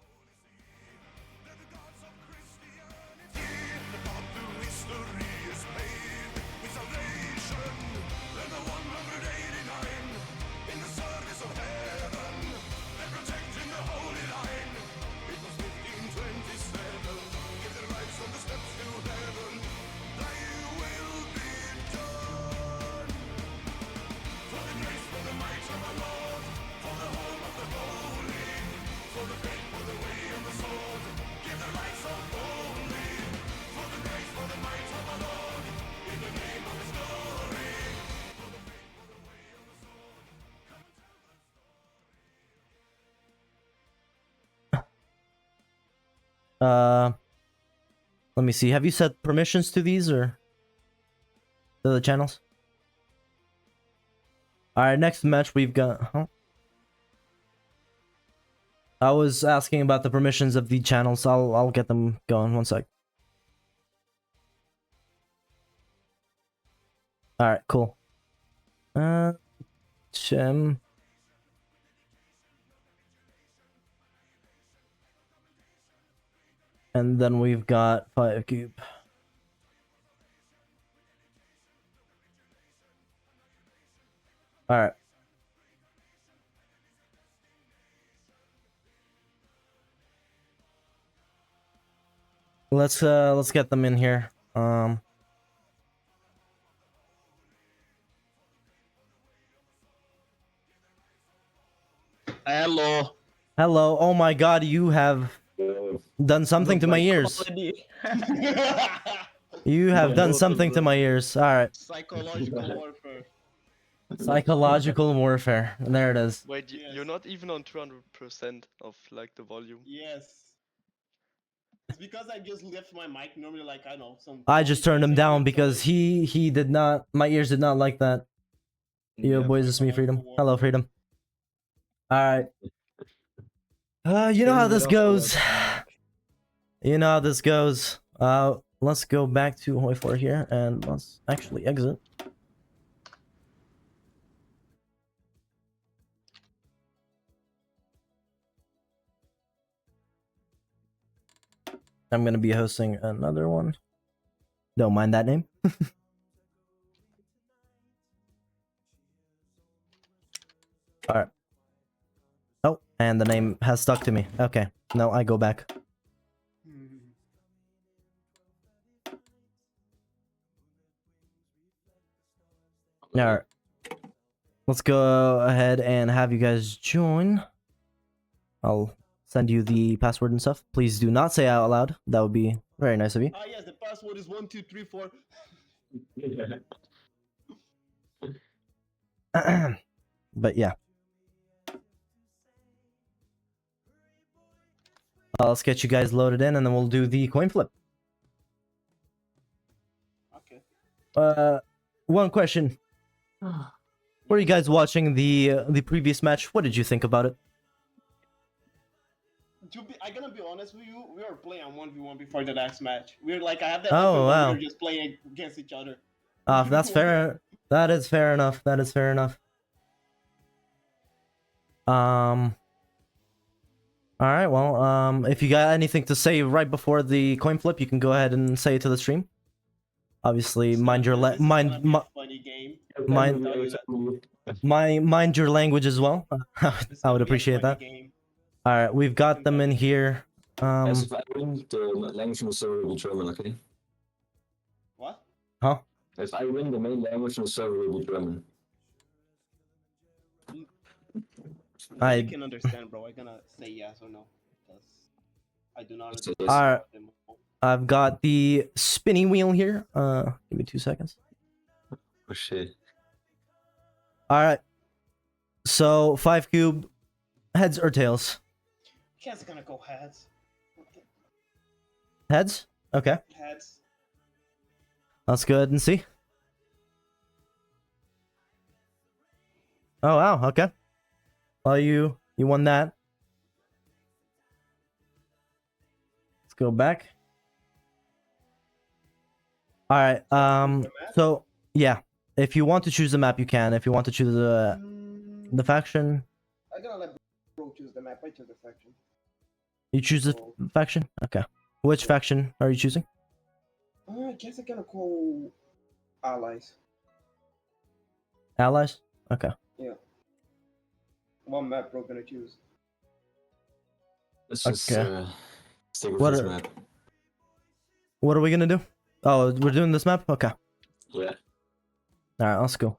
[SPEAKER 3] Let me see. Have you set permissions to these or to the channels? All right, next match we've got. Huh? I was asking about the permissions of the channels. I'll get them going. One sec. All right, cool. Chim. And then we've got 5 cube. All right. Let's get them in here.
[SPEAKER 8] Hello.
[SPEAKER 3] Hello. Oh my God, you have done something to my ears. You have done something to my ears. All right.
[SPEAKER 8] Psychological warfare.
[SPEAKER 3] Psychological warfare. There it is.
[SPEAKER 4] Wait,
[SPEAKER 8] Yes.
[SPEAKER 4] you're not even on 200% of like the volume.
[SPEAKER 8] Yes. It's because I just left my mic. Normally, like I know some.
[SPEAKER 3] I just turned him
[SPEAKER 8] 40%
[SPEAKER 3] down
[SPEAKER 8] mute, so
[SPEAKER 3] because he did not. My ears did not like that. Yo,
[SPEAKER 8] Yeah,
[SPEAKER 3] boys, it's me,
[SPEAKER 8] psychological
[SPEAKER 3] Freedom. Hello,
[SPEAKER 8] warfare.
[SPEAKER 3] Freedom. All right. You know how this goes. You know how this goes. Let's go back to HOI4 here and let's actually exit. I'm gonna be hosting another one. Don't mind that name. All right. Oh, and the name has stuck to me. Okay. No, I go back. All right. Let's go ahead and have you guys join. I'll send you the password and stuff. Please do not say it out loud. That would be very nice of you.
[SPEAKER 8] Ah yes, the password is 1234.
[SPEAKER 3] But yeah. Let's get you guys loaded in and then we'll do the coin flip.
[SPEAKER 8] Okay.
[SPEAKER 3] One question. Were you guys watching the previous match? What did you think about it?
[SPEAKER 8] I'm gonna be honest with you. We were playing on 1v1 before the next match. We were like, I have that.
[SPEAKER 3] Oh,
[SPEAKER 8] weapon, but
[SPEAKER 3] wow.
[SPEAKER 8] we were just playing against each other.
[SPEAKER 3] That's fair. That is fair enough. That is fair enough. All right. Well, if you got anything to say right before the coin flip, you can go ahead and say it to the stream. Obviously, mind your
[SPEAKER 8] This is gonna be a funny game.
[SPEAKER 3] mind
[SPEAKER 8] I'll tell you that.
[SPEAKER 3] mind your language as well.
[SPEAKER 8] This is
[SPEAKER 3] I would
[SPEAKER 8] gonna be a
[SPEAKER 3] appreciate
[SPEAKER 8] funny
[SPEAKER 3] that.
[SPEAKER 8] game.
[SPEAKER 3] All right, we've got them in here.
[SPEAKER 7] As if I win, the language will server will be German, okay?
[SPEAKER 8] What?
[SPEAKER 3] Huh?
[SPEAKER 7] If I win, the main language on the server will be German.
[SPEAKER 8] I can understand, bro. I'm gonna say yes or no because I do not understand.
[SPEAKER 3] Alright. I've got the spinning wheel here. Give me 2 seconds.
[SPEAKER 7] Oh shit.
[SPEAKER 3] Alright. So 5 cube, heads or tails?
[SPEAKER 8] Guess gonna go heads.
[SPEAKER 3] Heads? Okay.
[SPEAKER 8] Heads.
[SPEAKER 3] Let's go ahead and see. Oh wow, okay. Well, you won that. Let's go back. All right. So yeah, if you want to choose the map, you can. If you want to choose the faction,
[SPEAKER 8] I'm gonna let bro choose the map. I choose the faction.
[SPEAKER 3] you choose the faction. Okay. Which faction are you choosing?
[SPEAKER 8] I guess I'm gonna call allies.
[SPEAKER 3] Allies. Okay.
[SPEAKER 8] Yeah. What map bro gonna choose?
[SPEAKER 7] Let's just
[SPEAKER 3] Okay.
[SPEAKER 7] stick with
[SPEAKER 3] What
[SPEAKER 7] this
[SPEAKER 3] are-
[SPEAKER 7] map.
[SPEAKER 3] What are we gonna do? Oh, we're doing this map. Okay.
[SPEAKER 7] Yeah.
[SPEAKER 3] All right. Let's go.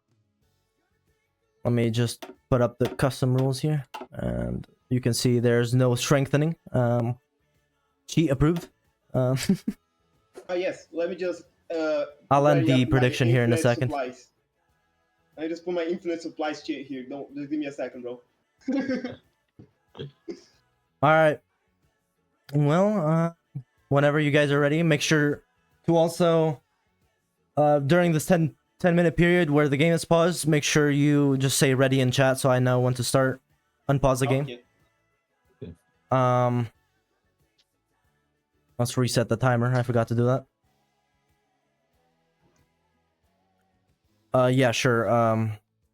[SPEAKER 3] Let me just put up the custom rules here, and you can see there's no strengthening. Cheat approved.
[SPEAKER 8] Oh yes. Let me just.
[SPEAKER 3] I'll end
[SPEAKER 8] vary
[SPEAKER 3] the
[SPEAKER 8] up my
[SPEAKER 3] prediction here in a
[SPEAKER 8] infinite
[SPEAKER 3] second.
[SPEAKER 8] Supplies. I just put my infinite supplies cheat here. Don't just give me a second, bro.
[SPEAKER 3] All right. Well, whenever you guys are ready. Make sure to also, during this 10-minute period where the game is paused, make sure you just say ready in chat so I know when to start. Unpause the game.
[SPEAKER 8] Okay.
[SPEAKER 3] Let's reset the timer. I forgot to do that. Yeah, sure.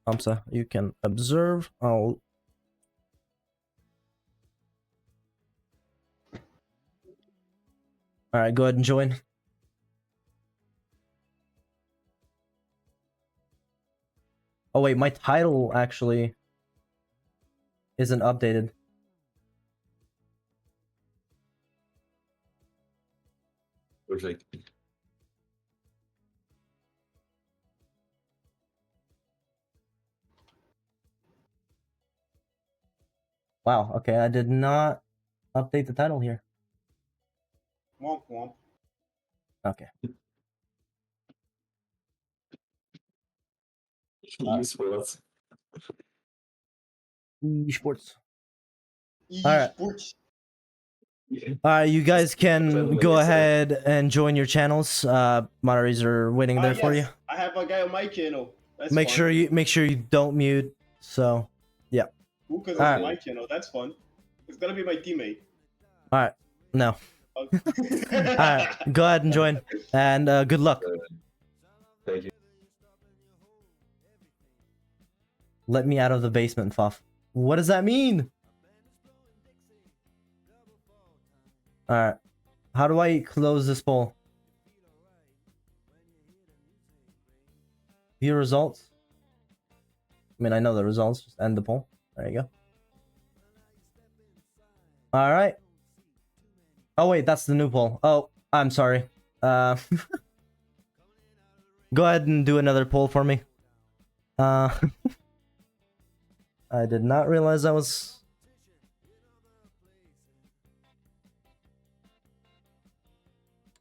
[SPEAKER 3] Amsa, you can observe. I'll... Alright, go ahead and join. Oh wait, my title actually isn't updated.
[SPEAKER 7] Perfect.
[SPEAKER 3] Wow, okay, I did not update the title here.
[SPEAKER 8] Womp womp.
[SPEAKER 3] Okay.
[SPEAKER 7] Esports.
[SPEAKER 3] Esports. Alright.
[SPEAKER 8] Esports.
[SPEAKER 3] You guys can go ahead and join your channels. Moderators are waiting there for you.
[SPEAKER 8] Yes, I have a guy on my channel. That's
[SPEAKER 3] Make
[SPEAKER 8] fun.
[SPEAKER 3] sure you don't mute. So, yeah.
[SPEAKER 8] Who could
[SPEAKER 3] Alright.
[SPEAKER 8] on my channel? That's fun. It's gonna be my teammate.
[SPEAKER 3] Alright. No.
[SPEAKER 8] Okay.
[SPEAKER 3] Alright. Go ahead and join. And good luck.
[SPEAKER 7] Thank you.
[SPEAKER 3] Let me out of the basement, Fuff. What does that mean? Alright. How do I close this poll? View results? I mean, I know the results. Just end the poll. There you go. Alright. Oh, wait. That's the new poll. Oh, I'm sorry. Go ahead and do another poll for me. I did not realize that was...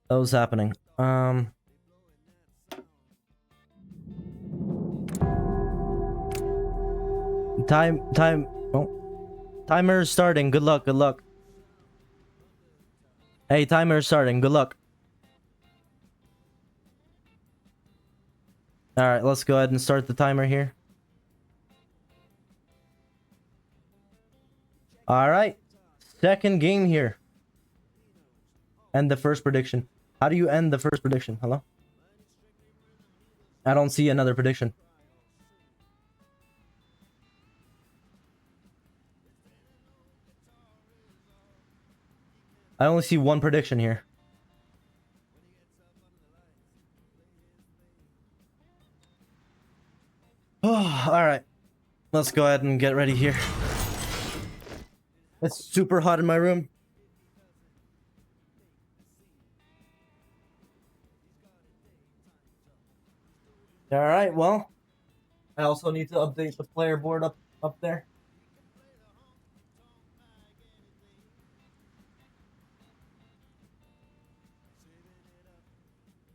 [SPEAKER 3] That was happening. Timer is starting. Good luck, good luck. Hey, timer is starting. Good luck. Alright, let's go ahead and start the timer here. Alright. Second game here. End the first prediction. How do you end the first prediction? Hello? I don't see another prediction. I only see one prediction here. Oh, alright. Let's go ahead and get ready here. It's super hot in my room. Alright, well. I also need to update the player board up there.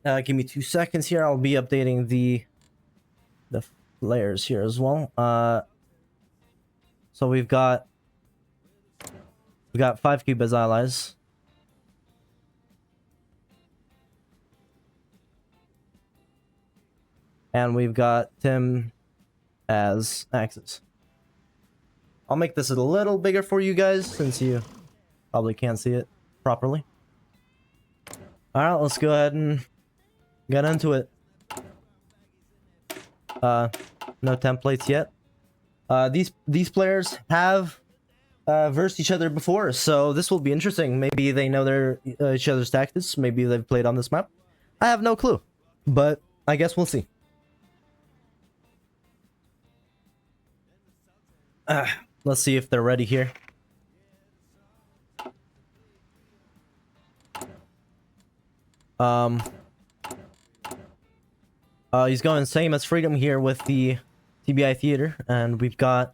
[SPEAKER 3] Give me 2 seconds here. I'll be updating the players here as well. So we got 5 cube as allies. And we've got Tim as axes. I'll make this a little bigger for you guys since you probably can't see it properly. Alright, let's go ahead and get into it. No templates yet. These players have versed each other before, so this will be interesting. Maybe they know their each other's tactics. Maybe they've played on this map. I have no clue, but I guess we'll see. Let's see if they're ready here. He's going same as Freedom here with the TBI Theater, and we've got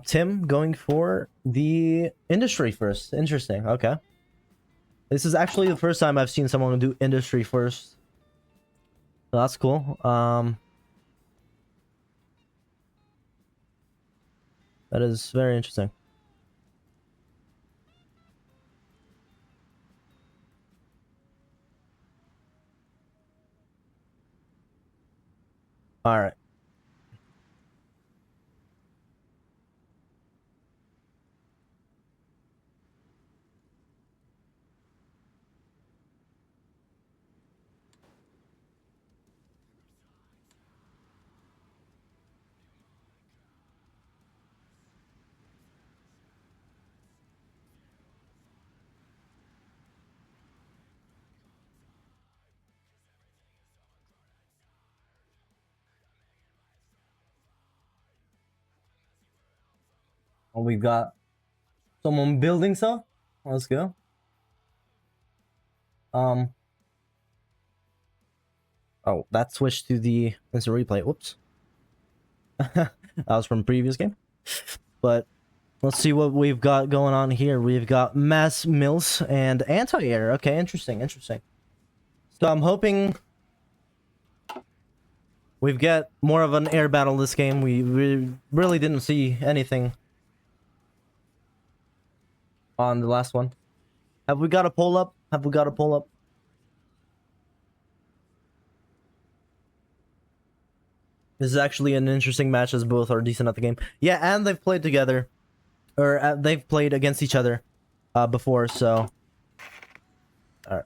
[SPEAKER 3] Tim going for the industry first. Interesting. Okay. This is actually the first time I've seen someone do industry first. So that's cool. That is very interesting. All right. Well, we've got someone building stuff. Let's go. Oh, that switched to the instant replay. Whoops. That was from previous game. But let's see what we've got going on here. We've got mass mills and anti-air. Okay, interesting, interesting. So I'm hoping we've got more of an air battle this game. We really didn't see anything on the last one. Have we got a poll up? Have we got a poll up? This is actually an interesting match as both are decent at the game. Yeah, and they've played together. Or they've played against each other before, so... Alright.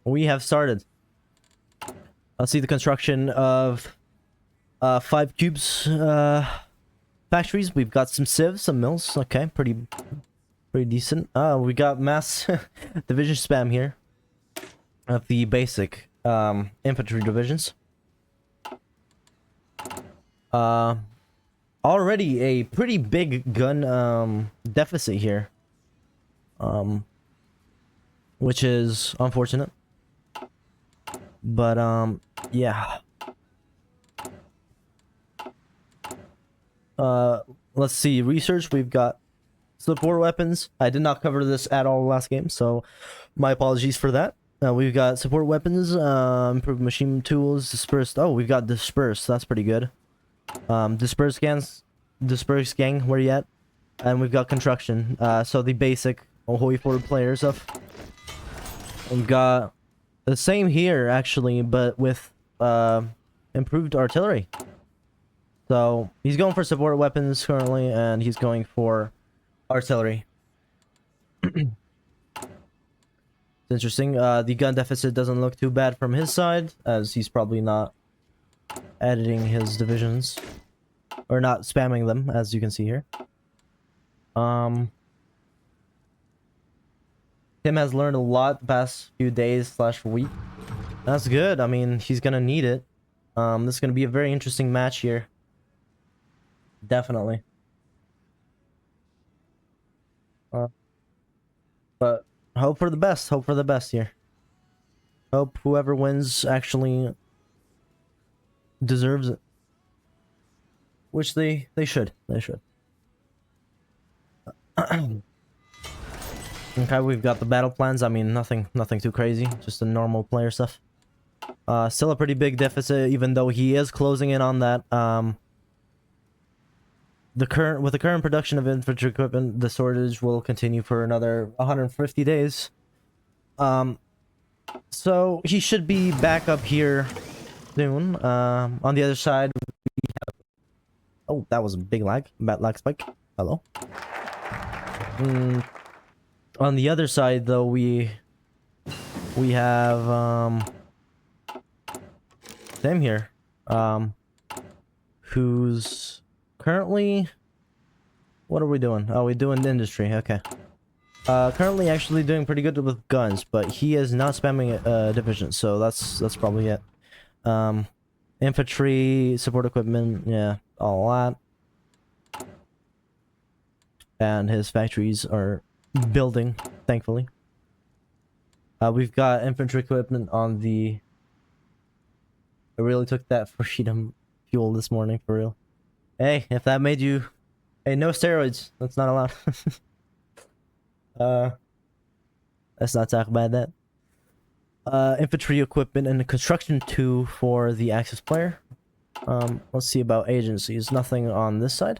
[SPEAKER 3] We have started. Let's see the construction of 5 cubes factories. We've got some civs, some mills. Okay, pretty decent. We got mass division spam here of the basic infantry divisions. Already a pretty big gun deficit here, which is unfortunate. But yeah. Let's see research. We've got support weapons. I did not cover this at all last game, so my apologies for that. We've got support weapons, improved machine tools, dispersed. Oh, we've got dispersed. That's pretty good. Dispersed gang, where you at? And we've got construction. So the basic HOI4 player stuff. We've got the same here actually, but with improved artillery. So he's going for support weapons currently, and he's going for artillery. It's interesting. The gun deficit doesn't look too bad from his side, as he's probably not editing his divisions, or not spamming them, as you can see here. Tim has learned a lot the past few days / week. That's good. I mean, he's gonna need it. This is gonna be a very interesting match here. Definitely. But hope for the best. Hope for the best here. Hope whoever wins actually deserves it, which they should. They should. Okay, we've got the battle plans. I mean, nothing too crazy, just the normal player stuff. Still a pretty big deficit, even though he is closing in on that. With the current production of infantry equipment, the shortage will continue for another 150 days. So he should be back up here soon. On the other side, we have... Oh, that was a big lag. Bad lag spike. Hello. On the other side, though, we have Sam here, who's currently... What are we doing? Oh, we're doing industry. Okay. Currently actually doing pretty good with guns, but he is not spamming division, so that's probably it. Infantry, support equipment, yeah, all that. And his factories are building, thankfully. We've got infantry equipment on the... I really took that freedom fuel this morning, for real. Hey, if that made you... Hey, no steroids. That's not allowed. Let's not talk about that. Infantry equipment and construction 2 for the Axis player. Let's see about agencies. Nothing on this side.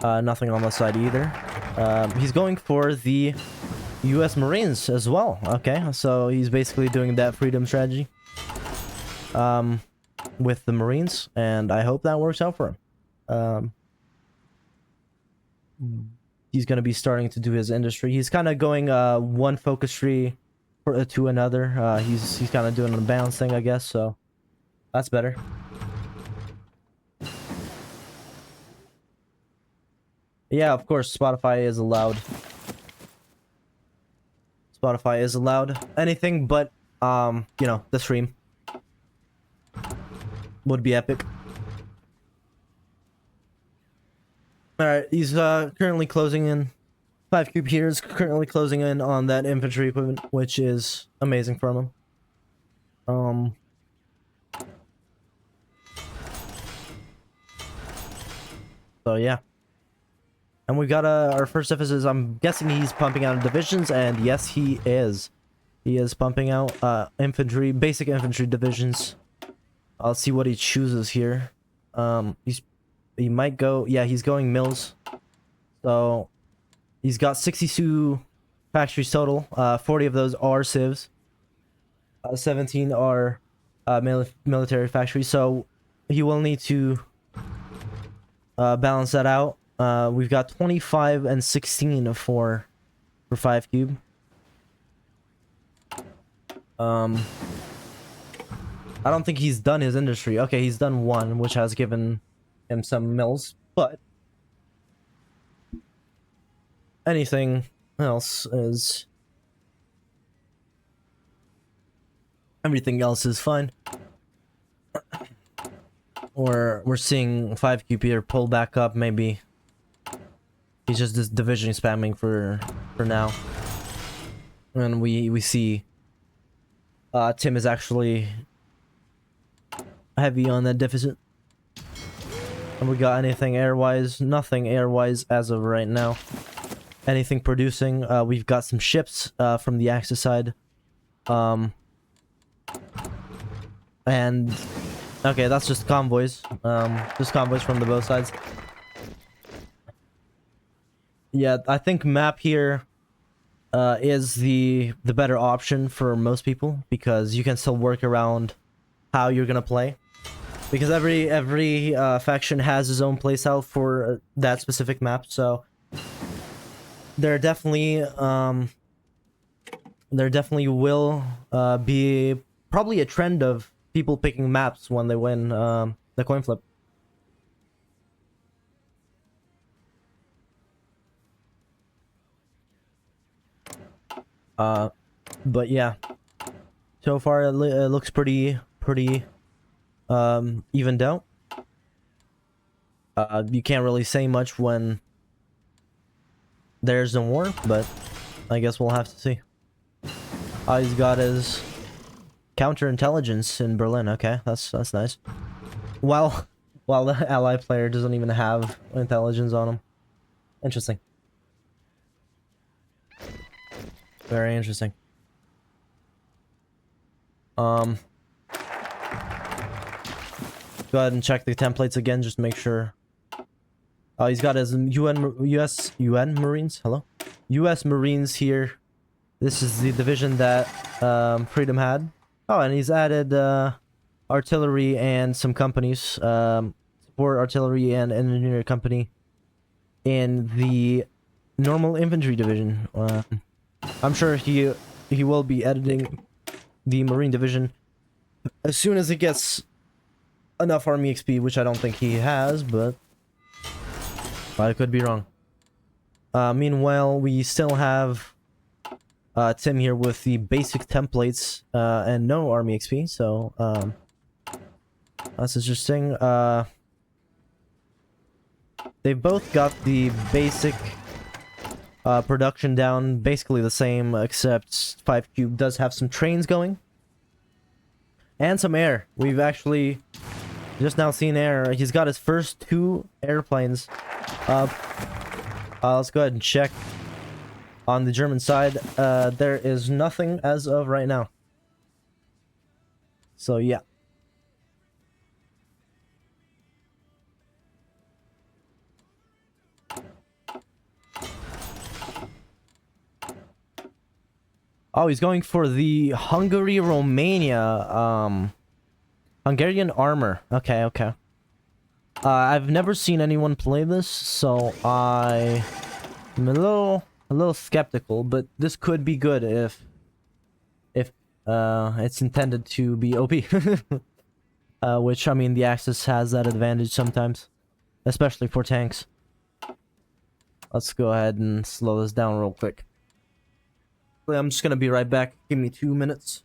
[SPEAKER 3] Nothing on this side either. He's going for the US Marines as well. Okay, so he's basically doing that freedom strategy. with the Marines, and I hope that works out for him. He's going to be starting to do his industry. He's kind of going one focus tree to another. He's kind of doing a balance thing, I guess, so that's better. Yeah, of course, Spotify is allowed. Spotify is allowed. Anything but, you know, the stream would be epic. Alright, he's currently closing in. 5 cube here is currently closing in on that infantry equipment, which is amazing from him. So yeah. And we got our first emphasis. I'm guessing he's pumping out divisions, and yes, he is. He is pumping out infantry, basic infantry divisions. I'll see what he chooses here. He might go, yeah, he's going mills. So he's got 62 factories total. 40 of those are civs. 17 are military factories. So he will need to balance that out. We've got 25 and 16 for 5 cube. I don't think he's done his industry. Okay, he's done one, which has given him some mills, but anything else is... everything else is fine. Or we're seeing 5 cube here pull back up, maybe. He's just this division spamming for now. And we see Tim is actually heavy on that deficit. And we got anything airwise? Nothing airwise as of right now. Anything producing? We've got some ships from the Axis side. And okay, that's just convoys. Just convoys from the both sides. Yeah, I think map here is the better option for most people, because you can still work around how you're gonna play. Because every faction has his own playstyle for that specific map, so there definitely will be probably a trend of people picking maps when they win the coin flip. But yeah, so far it looks pretty evened out. You can't really say much when there's no war, but I guess we'll have to see. All he's got is counterintelligence in Berlin. Okay, that's nice. While the ally player doesn't even have intelligence on him. Interesting. Very interesting. Go ahead and check the templates again, just make sure. He's got his US Marines. Hello, US Marines here. This is the division that Freedom had. Oh, and he's added artillery and some companies. Support artillery and engineer company in the normal infantry division. I'm sure he will be editing the Marine division as soon as it gets enough army XP, which I don't think he has, but I could be wrong. Meanwhile, we still have Tim here with the basic templates and no army XP, so that's interesting. They've both got the basic production down, basically the same, except 5 cube does have some trains going. And some air. We've actually just now seen air. He's got his first 2 airplanes up. Let's go ahead and check on the German side. There is nothing as of right now. So yeah. Oh, he's going for the Hungary-Romania Hungarian armor. Okay, okay. I've never seen anyone play this, so I'm a little skeptical, but this could be good if it's intended to be OP. Which, I mean, the Axis has that advantage sometimes, especially for tanks. Let's go ahead and slow this down real quick. I'm just gonna be right back. Give me 2 minutes.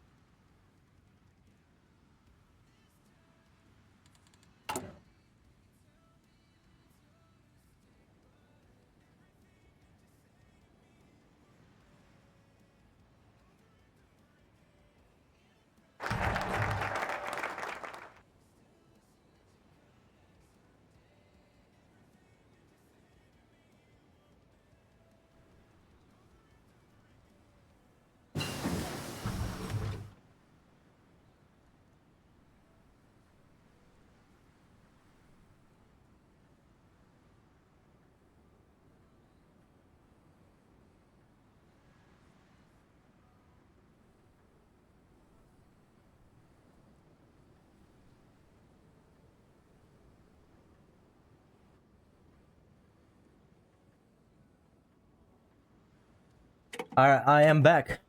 [SPEAKER 3] Alright, I am back.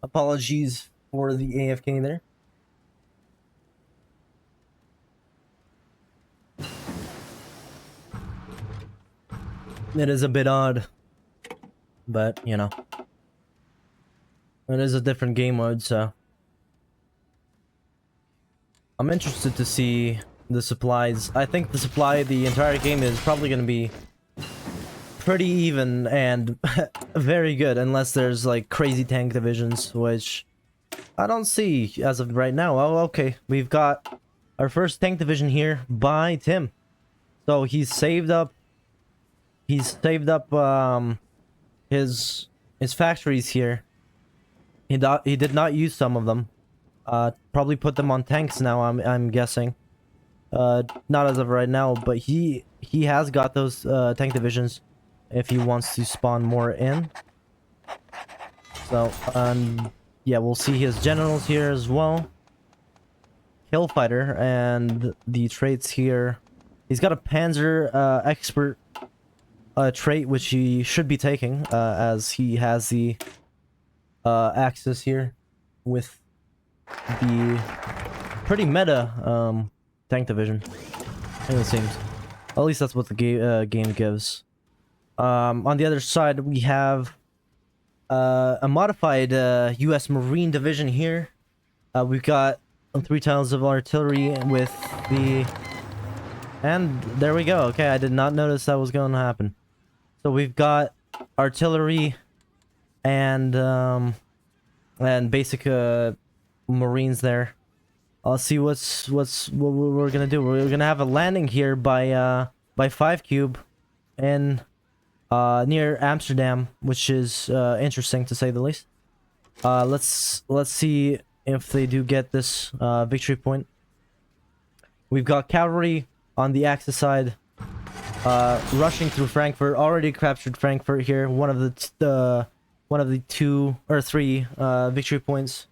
[SPEAKER 3] Apologies for the AFK there. It is a bit odd, but you know, it is a different game mode, so I'm interested to see the supplies. I think the supply of the entire game is probably going to be pretty even and very good, unless there's like crazy tank divisions, which I don't see as of right now. Oh, okay, we've got our first tank division here by Tim. So he's saved up his factories here. He did not use some of them. Probably put them on tanks now, I'm guessing. Not as of right now, but he has got those tank divisions if he wants to spawn more in. So yeah, we'll see his generals here as well. Hillfighter, and the traits here. He's got a Panzer expert trait, which he should be taking, as he has the Axis here with the pretty meta tank division. It seems. At least that's what the game gives. On the other side, we have a modified U.S. Marine division here. We've got 3 tiles of artillery with the... And there we go. Okay, I did not notice that was going to happen. So we've got artillery and basic Marines there. Let's see what we're gonna do. We're gonna have a landing here by 5 Cube in near Amsterdam, which is interesting to say the least. Let's see if they do get this victory point. We've got cavalry on the Axis side, rushing through Frankfurt. Already captured Frankfurt here. One of the 2 or 3 victory points,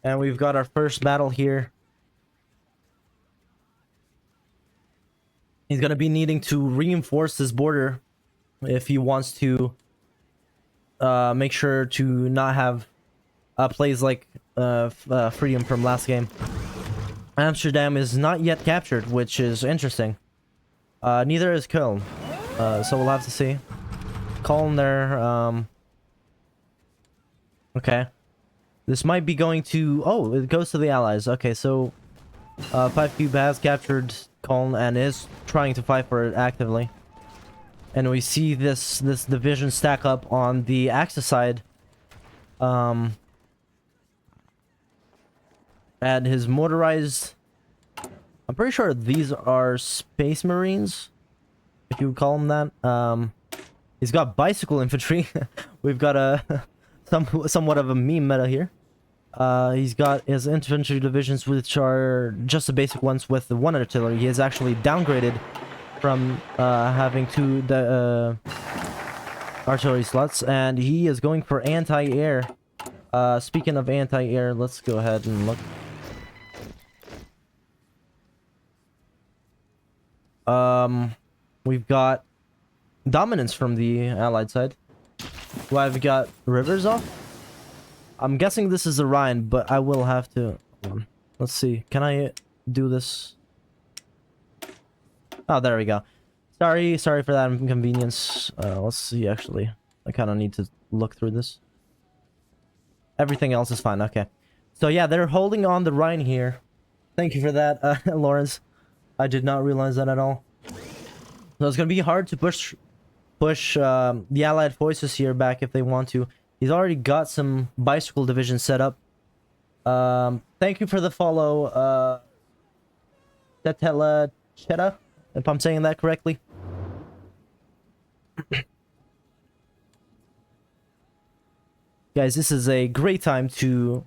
[SPEAKER 3] and we've got our first battle here. He's gonna be needing to reinforce this border if he wants to make sure to not have plays like Freedom from last game. Amsterdam is not yet captured, which is interesting. Neither is Köln, so we'll have to see. Köln there. Okay, this might be going to... Oh, it goes to the Allies. Okay, so 5 Cube has captured Köln and is trying to fight for it actively. And we see this division stack up on the Axis side. And his motorized... I'm pretty sure these are Space Marines, if you would call them that. He's got bicycle infantry. We've got a somewhat of a meme meta here. He's got his infantry divisions, which are just the basic ones with the 1 artillery. He has actually downgraded from having 2 artillery slots, and he is going for anti-air. Speaking of anti-air, let's go ahead and look. we've got dominance from the Allied side. Why have we got rivers off? I'm guessing this is the Rhine, but I will have to... Hold on. Let's see. Can I do this? Oh, there we go. Sorry for that inconvenience. Let's see, actually. I kind of need to look through this. Everything else is fine, okay. So yeah, they're holding on the Rhine here. Thank you for that, Lawrence. I did not realize that at all. So it's gonna be hard to push the Allied forces here back if they want to. He's already got some bicycle divisions set up. Thank you for the follow, Tetela Cheta, if I'm saying that correctly. Guys, this is a great time to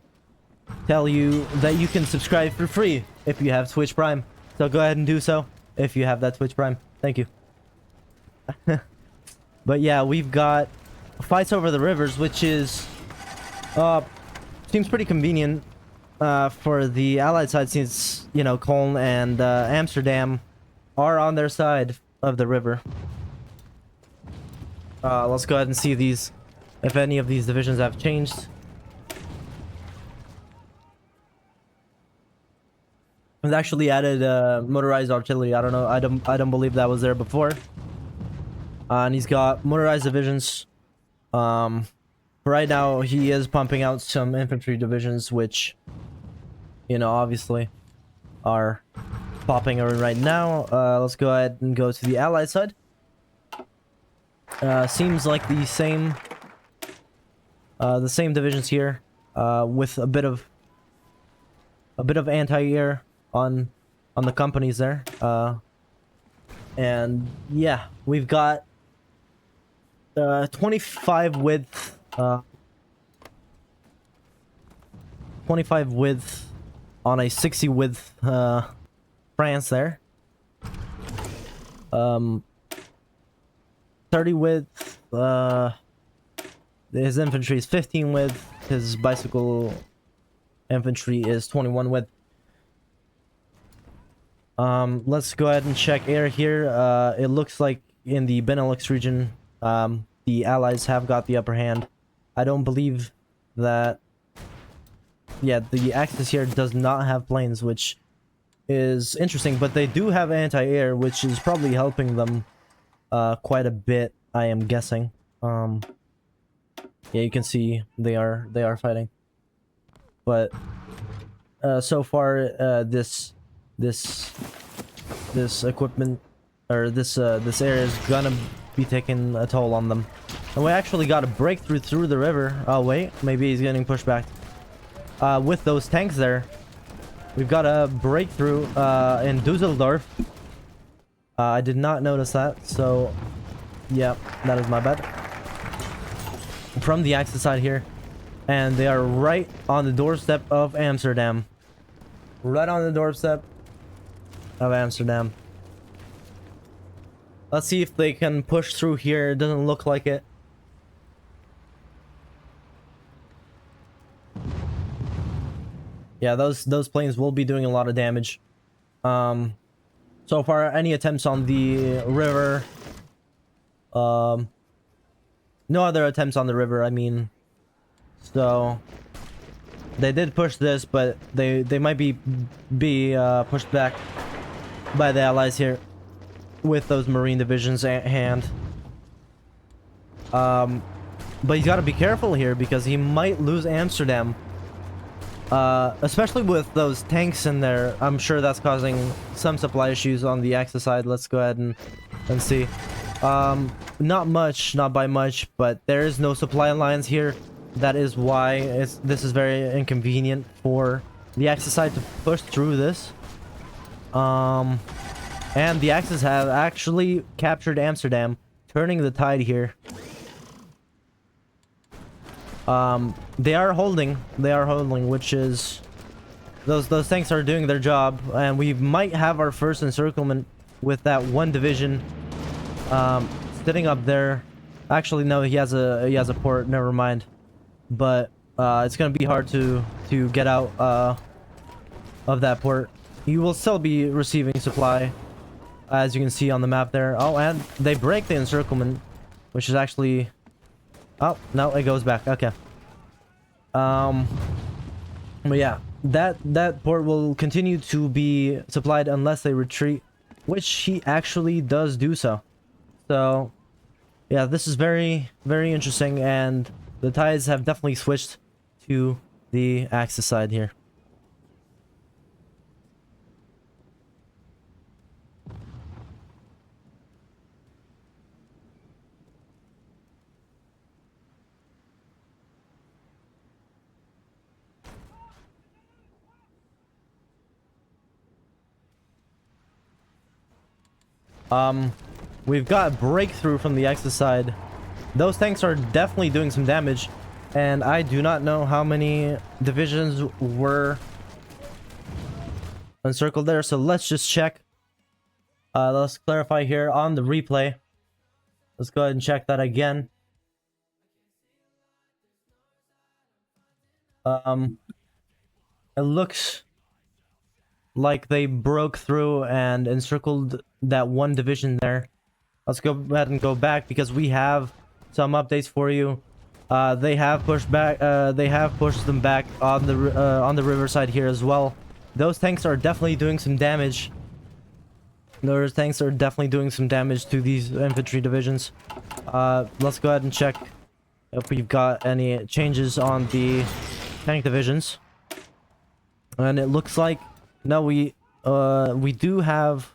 [SPEAKER 3] tell you that you can subscribe for free if you have Twitch Prime. So go ahead and do so if you have that Twitch Prime. Thank you. But yeah, we've got fights over the rivers, which is seems pretty convenient for the Allied side, since, you know, Cologne and Amsterdam are on their side of the river. Let's go ahead and see these, if any of these divisions have changed. It's actually added motorized artillery. I don't know. I don't believe that was there before. And he's got motorized divisions. Right now he is pumping out some infantry divisions, which, you know, obviously are popping over right now. Let's go ahead and go to the Allied side. Seems like the same divisions here, with a bit of anti-air on the companies there. And yeah, we've got 25 width, 25 width on a 60 width France there. 30 width, his infantry is 15 width, his bicycle infantry is 21 width. Let's go ahead and check air here. It looks like in the Benelux region, the Allies have got the upper hand. I don't believe that... Yeah, the Axis here does not have planes, which is interesting, but they do have anti-air, which is probably helping them quite a bit, I am guessing. Yeah, you can see they are fighting. But so far, this equipment, or this area is gonna be taking a toll on them. And we actually got a breakthrough through the river. Oh wait, maybe he's getting pushed back. With those tanks there, we've got a breakthrough in Dusseldorf. I did not notice that, so yeah, that is my bad. From the Axis side here, and they are right on the doorstep of Amsterdam. Right on the doorstep of Amsterdam. Let's see if they can push through here. It doesn't look like it. Yeah, those planes will be doing a lot of damage. So far, any attempts on the river? No other attempts on the river, I mean. So they did push this, but they might be pushed back by the Allies here with those marine divisions at hand. But he's got to be careful here because he might lose Amsterdam. Especially with those tanks in there. I'm sure that's causing some supply issues on the Axis side. Let's go ahead and see. Not much, not by much, but there is no supply lines here. That is why this is very inconvenient for the Axis side to push through this. And the Axis have actually captured Amsterdam, turning the tide here. They are holding, which is... Those tanks are doing their job, and we might have our first encirclement with that one division sitting up there. Actually, no, he has a port, never mind. But it's gonna be hard to get out of that port. You will still be receiving supply as you can see on the map there. Oh, and they break the encirclement, which is actually... Oh, no, it goes back. Okay. But yeah, that port will continue to be supplied unless they retreat, which he actually does do so. So, yeah, this is very, very interesting, and the tides have definitely switched to the Axis side here. We've got breakthrough from the Axis side. Those tanks are definitely doing some damage, and I do not know how many divisions were encircled there, so let's just check. Let's clarify here on the replay. Let's go ahead and check that again. It looks like they broke through and encircled that one division there. Let's go ahead and go back because we have some updates for you. They have pushed back. They have pushed them back on the riverside here as well. Those tanks are definitely doing some damage. Those tanks are definitely doing some damage to these infantry divisions. Let's go ahead and check if we've got any changes on the tank divisions. And it looks like no, we do have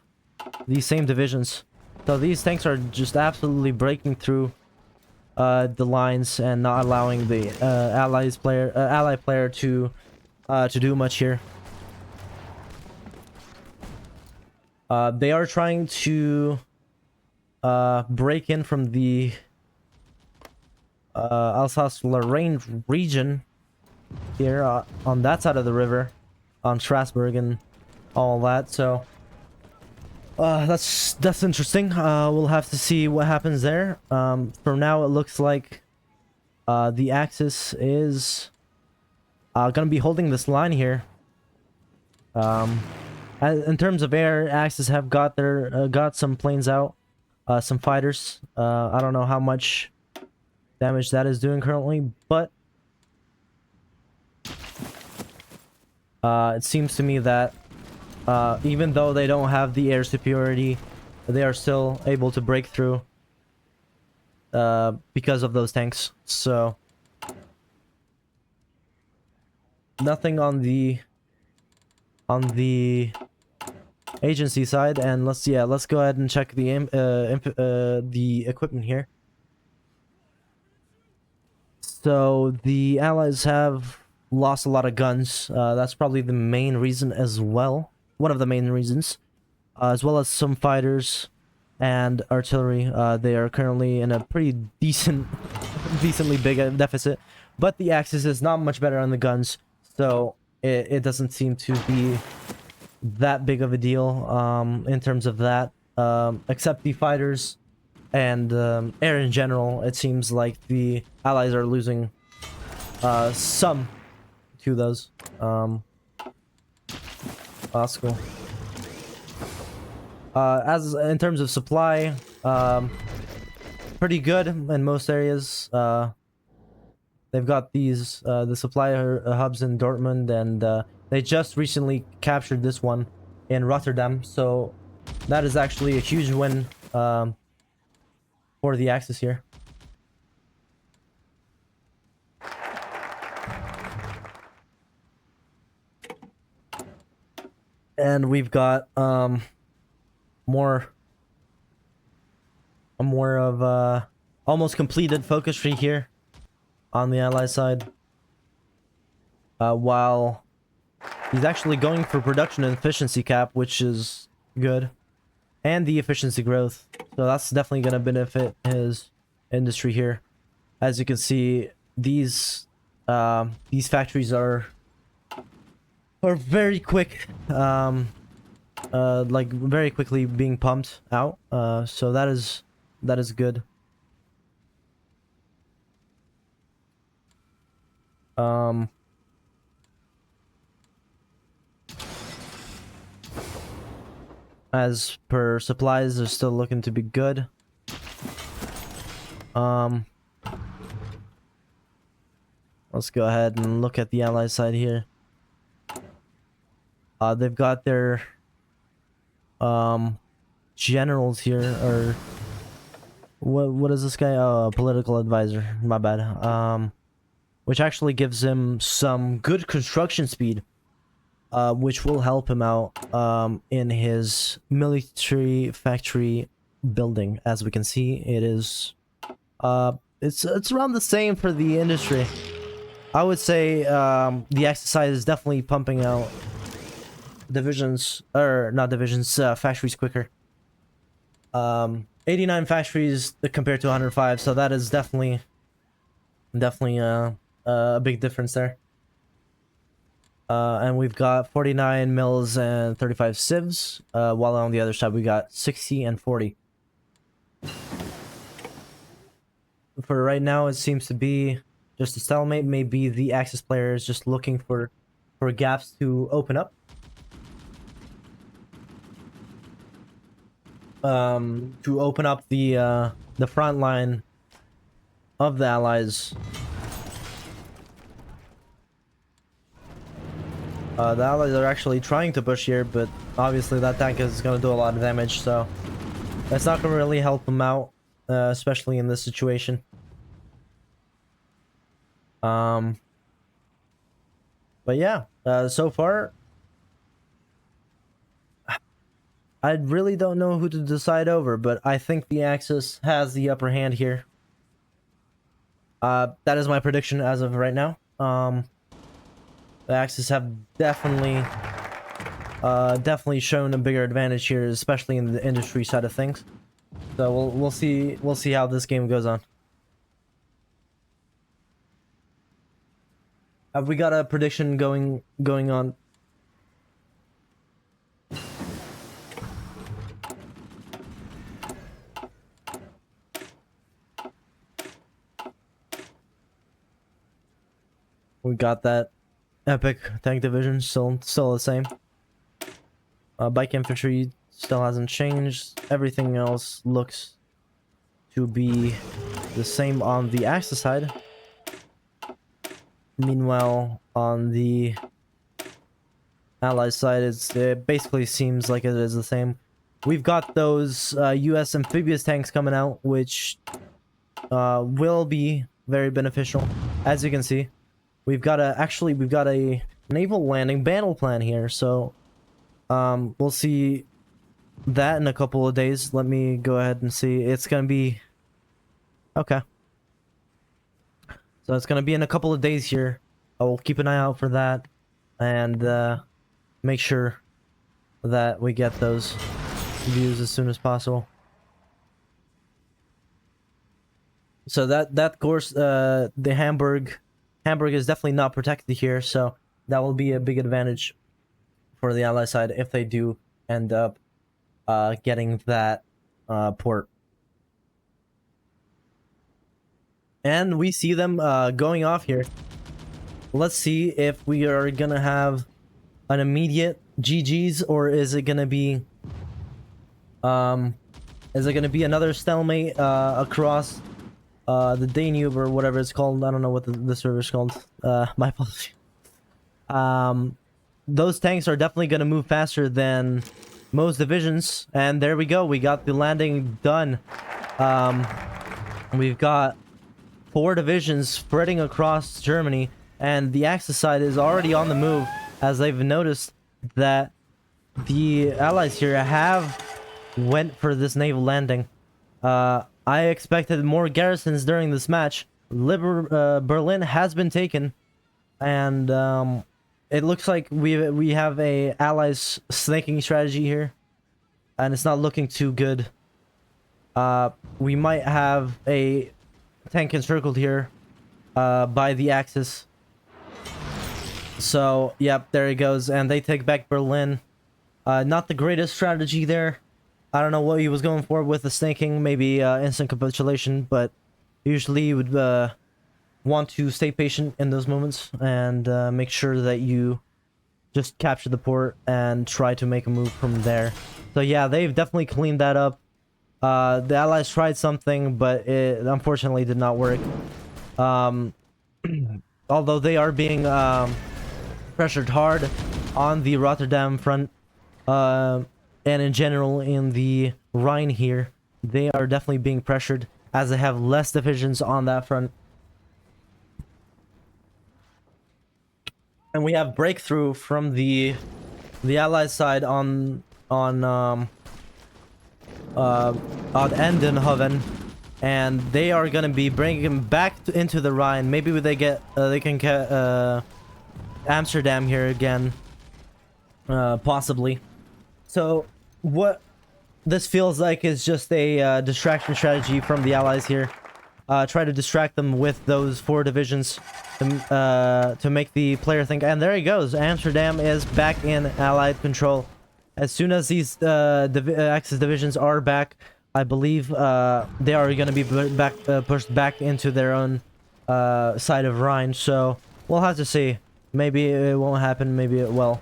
[SPEAKER 3] these same divisions. So these tanks are just absolutely breaking through the lines and not allowing the ally player to do much here. They are trying to break in from the Alsace-Lorraine region here on that side of the river, on Strasbourg and all that. So that's interesting. We'll have to see what happens there. For now, it looks like the Axis is gonna be holding this line here. In terms of air, Axis have got their got some planes out, some fighters. I don't know how much damage that is doing currently, but it seems to me that even though they don't have the air superiority, they are still able to break through because of those tanks. So nothing on the agency side. And let's go ahead and check the equipment here. So the allies have lost a lot of guns. That's probably the main reason as well. One of the main reasons, as well as some fighters and artillery. They are currently in a pretty decently big deficit, but the Axis is not much better on the guns, so it doesn't seem to be that big of a deal in terms of that. Except the fighters and air in general, it seems like the allies are losing some to those. That's cool. As in terms of supply, pretty good in most areas. They've got these the supply hubs in Dortmund, and they just recently captured this one in Rotterdam. So that is actually a huge win for the Axis here. And we've got more of almost completed focus tree here on the ally side, while he's actually going for production and efficiency cap, which is good, and the efficiency growth. So that's definitely going to benefit his industry here. As you can see, these factories are very quick, like very quickly being pumped out. So that is good. As per supplies, they're still looking to be good. Let's go ahead and look at the ally side here. They've got their generals here, or what is this guy? Oh, political advisor. My bad. Which actually gives him some good construction speed, which will help him out in his military factory building. As we can see, it is it's around the same for the industry. I would say the exercise is definitely pumping out divisions, or not divisions, factories quicker. 89 factories compared to 105, so that is definitely a big difference there. And we've got 49 mills and 35 civs, while on the other side we got 60 and 40. For right now, it seems to be just a stalemate. Maybe the Axis player is just looking for gaps to open up. To open up the front line of the Allies. The Allies are actually trying to push here, but obviously that tank is going to do a lot of damage, so that's not going to really help them out, especially in this situation. But yeah, so far, I really don't know who to decide over, but I think the Axis has the upper hand here. That is my prediction as of right now. The Axis have definitely shown a bigger advantage here, especially in the industry side of things. So we'll see how this game goes on. Have we got a prediction going on? We got that epic tank division still the same. Bike infantry still hasn't changed. Everything else looks to be the same on the Axis side. Meanwhile, on the Allies side, it basically seems like it is the same. We've got those US amphibious tanks coming out, which will be very beneficial. As you can see, we've got a naval landing battle plan here, so we'll see that in a couple of days. Let me go ahead and see. It's gonna be okay. So it's gonna be in a couple of days here. I will keep an eye out for that, and make sure that we get those views as soon as possible. So that course, the Hamburg is definitely not protected here, so that will be a big advantage for the Ally side if they do end up getting that port. And we see them going off here. Let's see if we are gonna have an immediate GG's, or is it gonna be another stalemate across the Danube or whatever it's called. I don't know what the server's called. My apologies. Those tanks are definitely gonna move faster than most divisions, and there we go. We got the landing done. We've got 4 divisions spreading across Germany, and the Axis side is already on the move, as they've noticed that the Allies here have went for this naval landing. I expected more garrisons during this match. Berlin has been taken, and it looks like we have a Allies snaking strategy here, and it's not looking too good. We might have a tank encircled here by the Axis. So, yep, there he goes, and they take back Berlin. Not the greatest strategy there. I don't know what he was going for with the snaking, maybe instant capitulation, but usually you would want to stay patient in those moments and make sure that you just capture the port and try to make a move from there. So yeah, they've definitely cleaned that up. The Allies tried something, but it unfortunately did not work. Although they are being pressured hard on the Rotterdam front, and in general in the Rhine here, they are definitely being pressured as they have less divisions on that front. And we have breakthrough from the Allies side on Endenhoven, and they are gonna be bringing him back into the Rhine. Maybe they can get Amsterdam here again, possibly. So what this feels like is just a distraction strategy from the Allies here. Try to distract them with those 4 divisions to make the player think. And there he goes. Amsterdam is back in Allied control. As soon as these Axis divisions are back, I believe they are going to be pushed back into their own side of Rhine. So we'll have to see. Maybe it won't happen. Maybe it will.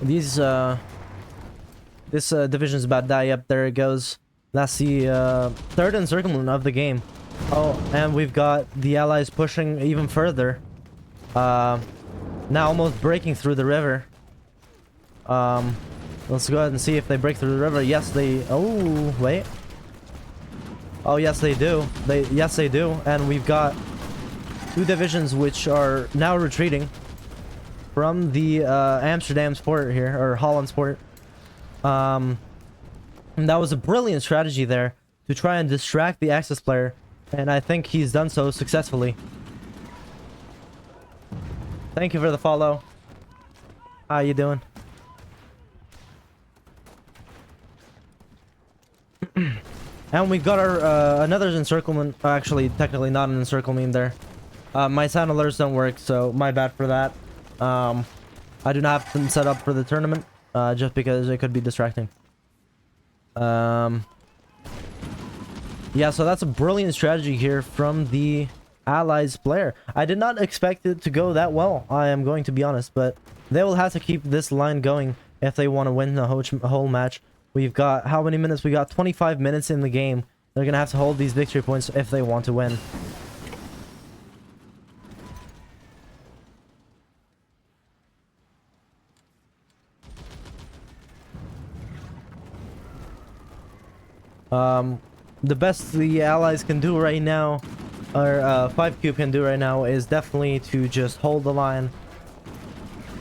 [SPEAKER 3] These this division's about to die. Yep, there it goes. That's the 3rd encirclement of the game. Oh, and we've got the Allies pushing even further. Now almost breaking through the river. Let's go ahead and see if they break through the river. Yes, they... Oh, wait. Oh, yes, they do. Yes, they do. And we've got 2 divisions which are now retreating from the Amsterdam's port here, or Holland's port. And that was a brilliant strategy there to try and distract the Axis player, and I think he's done so successfully. Thank you for the follow. How you doing? And we've got our another encirclement. Actually, technically not an encirclement there. My sound alerts don't work, so my bad for that. I do not have them set up for the tournament, just because it could be distracting. Yeah, so that's a brilliant strategy here from the Allies player. I did not expect it to go that well, I am going to be honest, but they will have to keep this line going if they want to win the whole match. We've got, how many minutes? We got 25 minutes in the game. They're gonna have to hold these victory points if they want to win. The best the Allies can do right now, or 5 Cube can do right now, is definitely to just hold the line.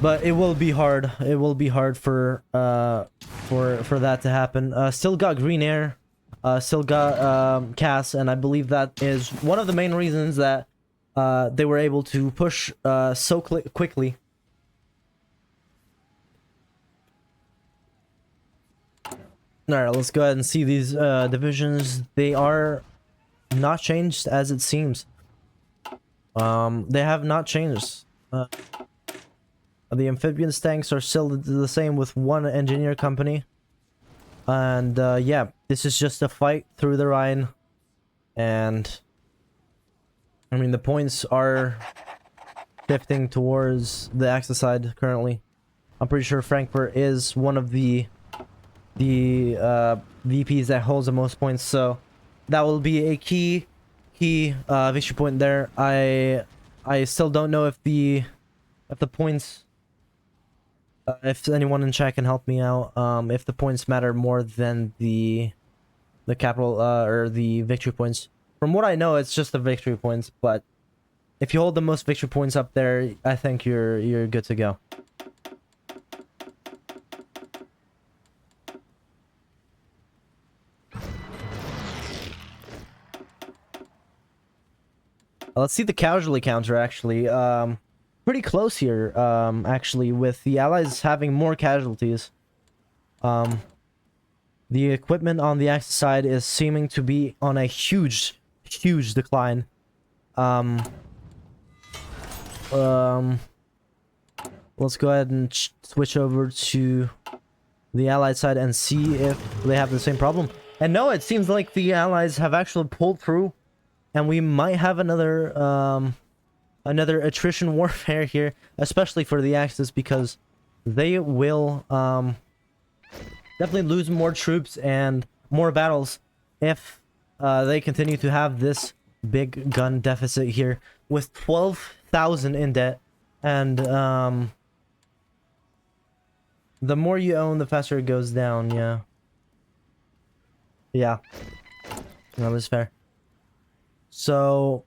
[SPEAKER 3] But it will be hard. It will be hard for that to happen. Still got Green Air, still got Cass, and I believe that is one of the main reasons that they were able to push so quickly. Alright, let's go ahead and see these divisions. They are not changed as it seems. They have not changed. The amphibians tanks are still the same with 1 engineer company. And yeah, this is just a fight through the Rhine. And I mean, the points are shifting towards the Axis side currently. I'm pretty sure Frankfurt is one of the VPs that holds the most points, so that will be a key victory point there. I still don't know if the points, if anyone in chat can help me out, if the points matter more than the capital or the victory points. From what I know, it's just the victory points, but if you hold the most victory points up there, I think you're good to go. Let's see the casualty counter, actually. Pretty close here, actually, with the Allies having more casualties. The equipment on the Axis side is seeming to be on a huge decline. Let's go ahead and switch over to the Allied side and see if they have the same problem. And no, it seems like the Allies have actually pulled through. And we might have another attrition warfare here, especially for the Axis, because they will definitely lose more troops and more battles if they continue to have this big gun deficit here with 12,000 in debt. And the more you own, the faster it goes down. Yeah, that was fair. So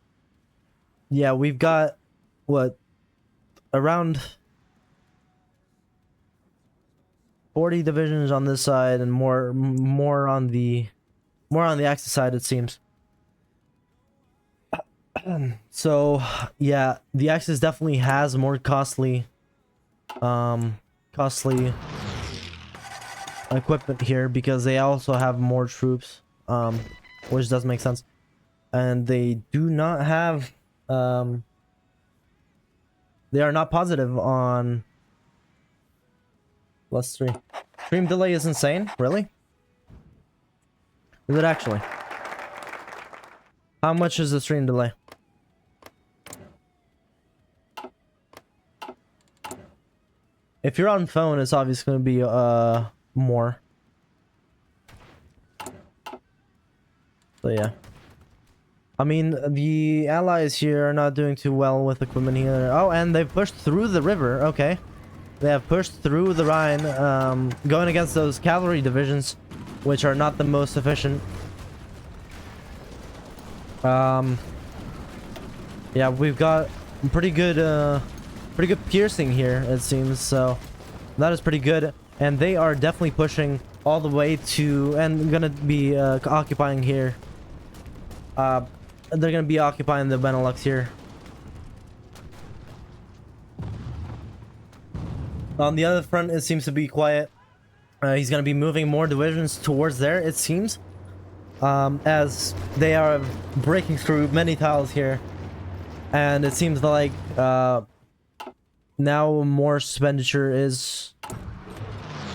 [SPEAKER 3] yeah, we've got what, around 40 divisions on this side and more on the Axis side, it seems. So yeah, the Axis definitely has more costly equipment here because they also have more troops, which does make sense. And they do not have they are not positive on +3. Stream delay is insane, really? Is it actually? How much is the stream delay? If you're on phone, it's obviously going to be more. So yeah. I mean, the allies here are not doing too well with equipment here. Oh, and they've pushed through the river. Okay. They have pushed through the Rhine, going against those cavalry divisions, which are not the most efficient. Yeah, we've got pretty good piercing here, it seems. So that is pretty good. And they are definitely pushing all the way to, and gonna be occupying here. They're gonna be occupying the Benelux here. On the other front, it seems to be quiet. He's gonna be moving more divisions towards there, it seems, as they are breaking through many tiles here, and it seems like now more expenditure is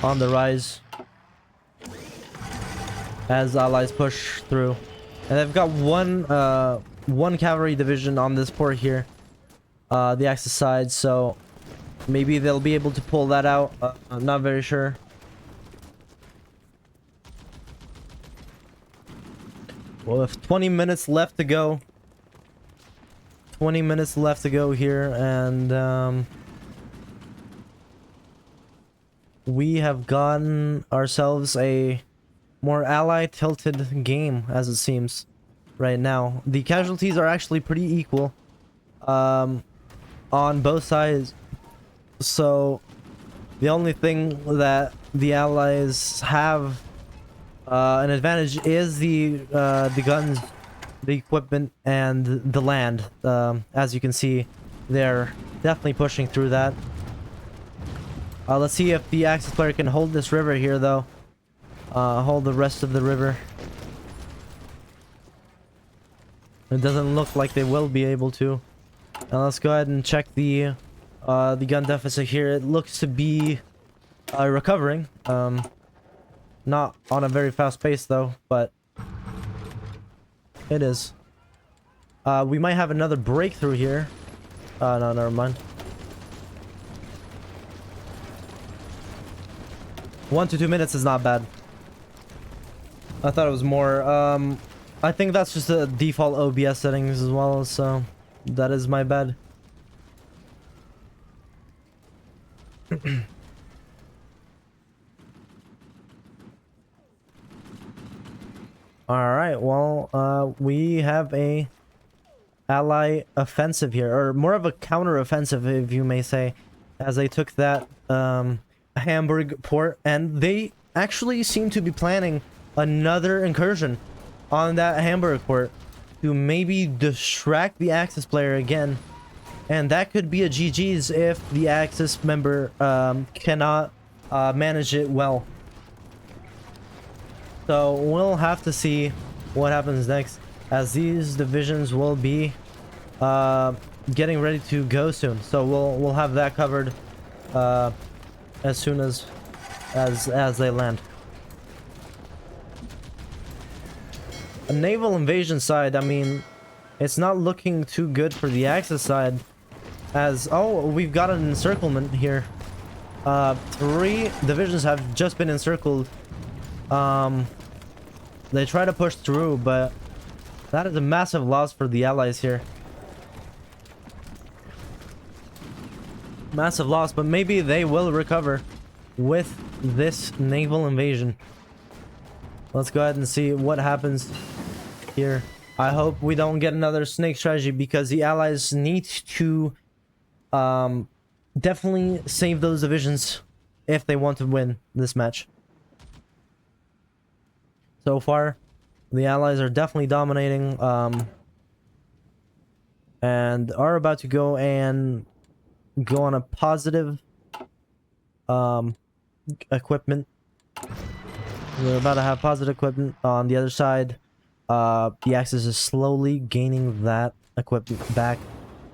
[SPEAKER 3] on the rise as allies push through. And they've got one cavalry division on this port here, the Axis side, so maybe they'll be able to pull that out. I'm not very sure. Well, if 20 minutes left to go. 20 minutes left to go here, and we have gotten ourselves a more ally tilted game, as it seems right now. The casualties are actually pretty equal on both sides, so the only thing that the allies have an advantage is the guns, the equipment, and the land. As you can see, they're definitely pushing through that. Let's see if the Axis player can hold this river here, though. Hold the rest of the river. It doesn't look like they will be able to. Now let's go ahead and check the gun deficit here. It looks to be recovering. Not on a very fast pace though, but it is. We might have another breakthrough here. No, never mind. 1 to 2 minutes is not bad. I thought it was more. I think that's just the default OBS settings as well, so that is my bad. Alright, well, we have a ally offensive here, or more of a counter offensive, if you may say, as they took that Hamburg port, and they actually seem to be planning another incursion on that Hamburg port to maybe distract the Axis player again, and that could be a GG's if the Axis member cannot manage it well. So we'll have to see what happens next, as these divisions will be getting ready to go soon. So we'll have that covered as soon as they land. A naval invasion side, I mean, it's not looking too good for the Axis side, as we've got an encirclement here. 3 divisions have just been encircled. They try to push through, but that is a massive loss for the allies here. Massive loss, but maybe they will recover with this naval invasion. Let's go ahead and see what happens here. I hope we don't get another snake strategy, because the allies need to definitely save those divisions if they want to win this match. So far, the allies are definitely dominating, and are about to go on a positive equipment. We're about to have positive equipment on the other side. The Axis is slowly gaining that equipment back,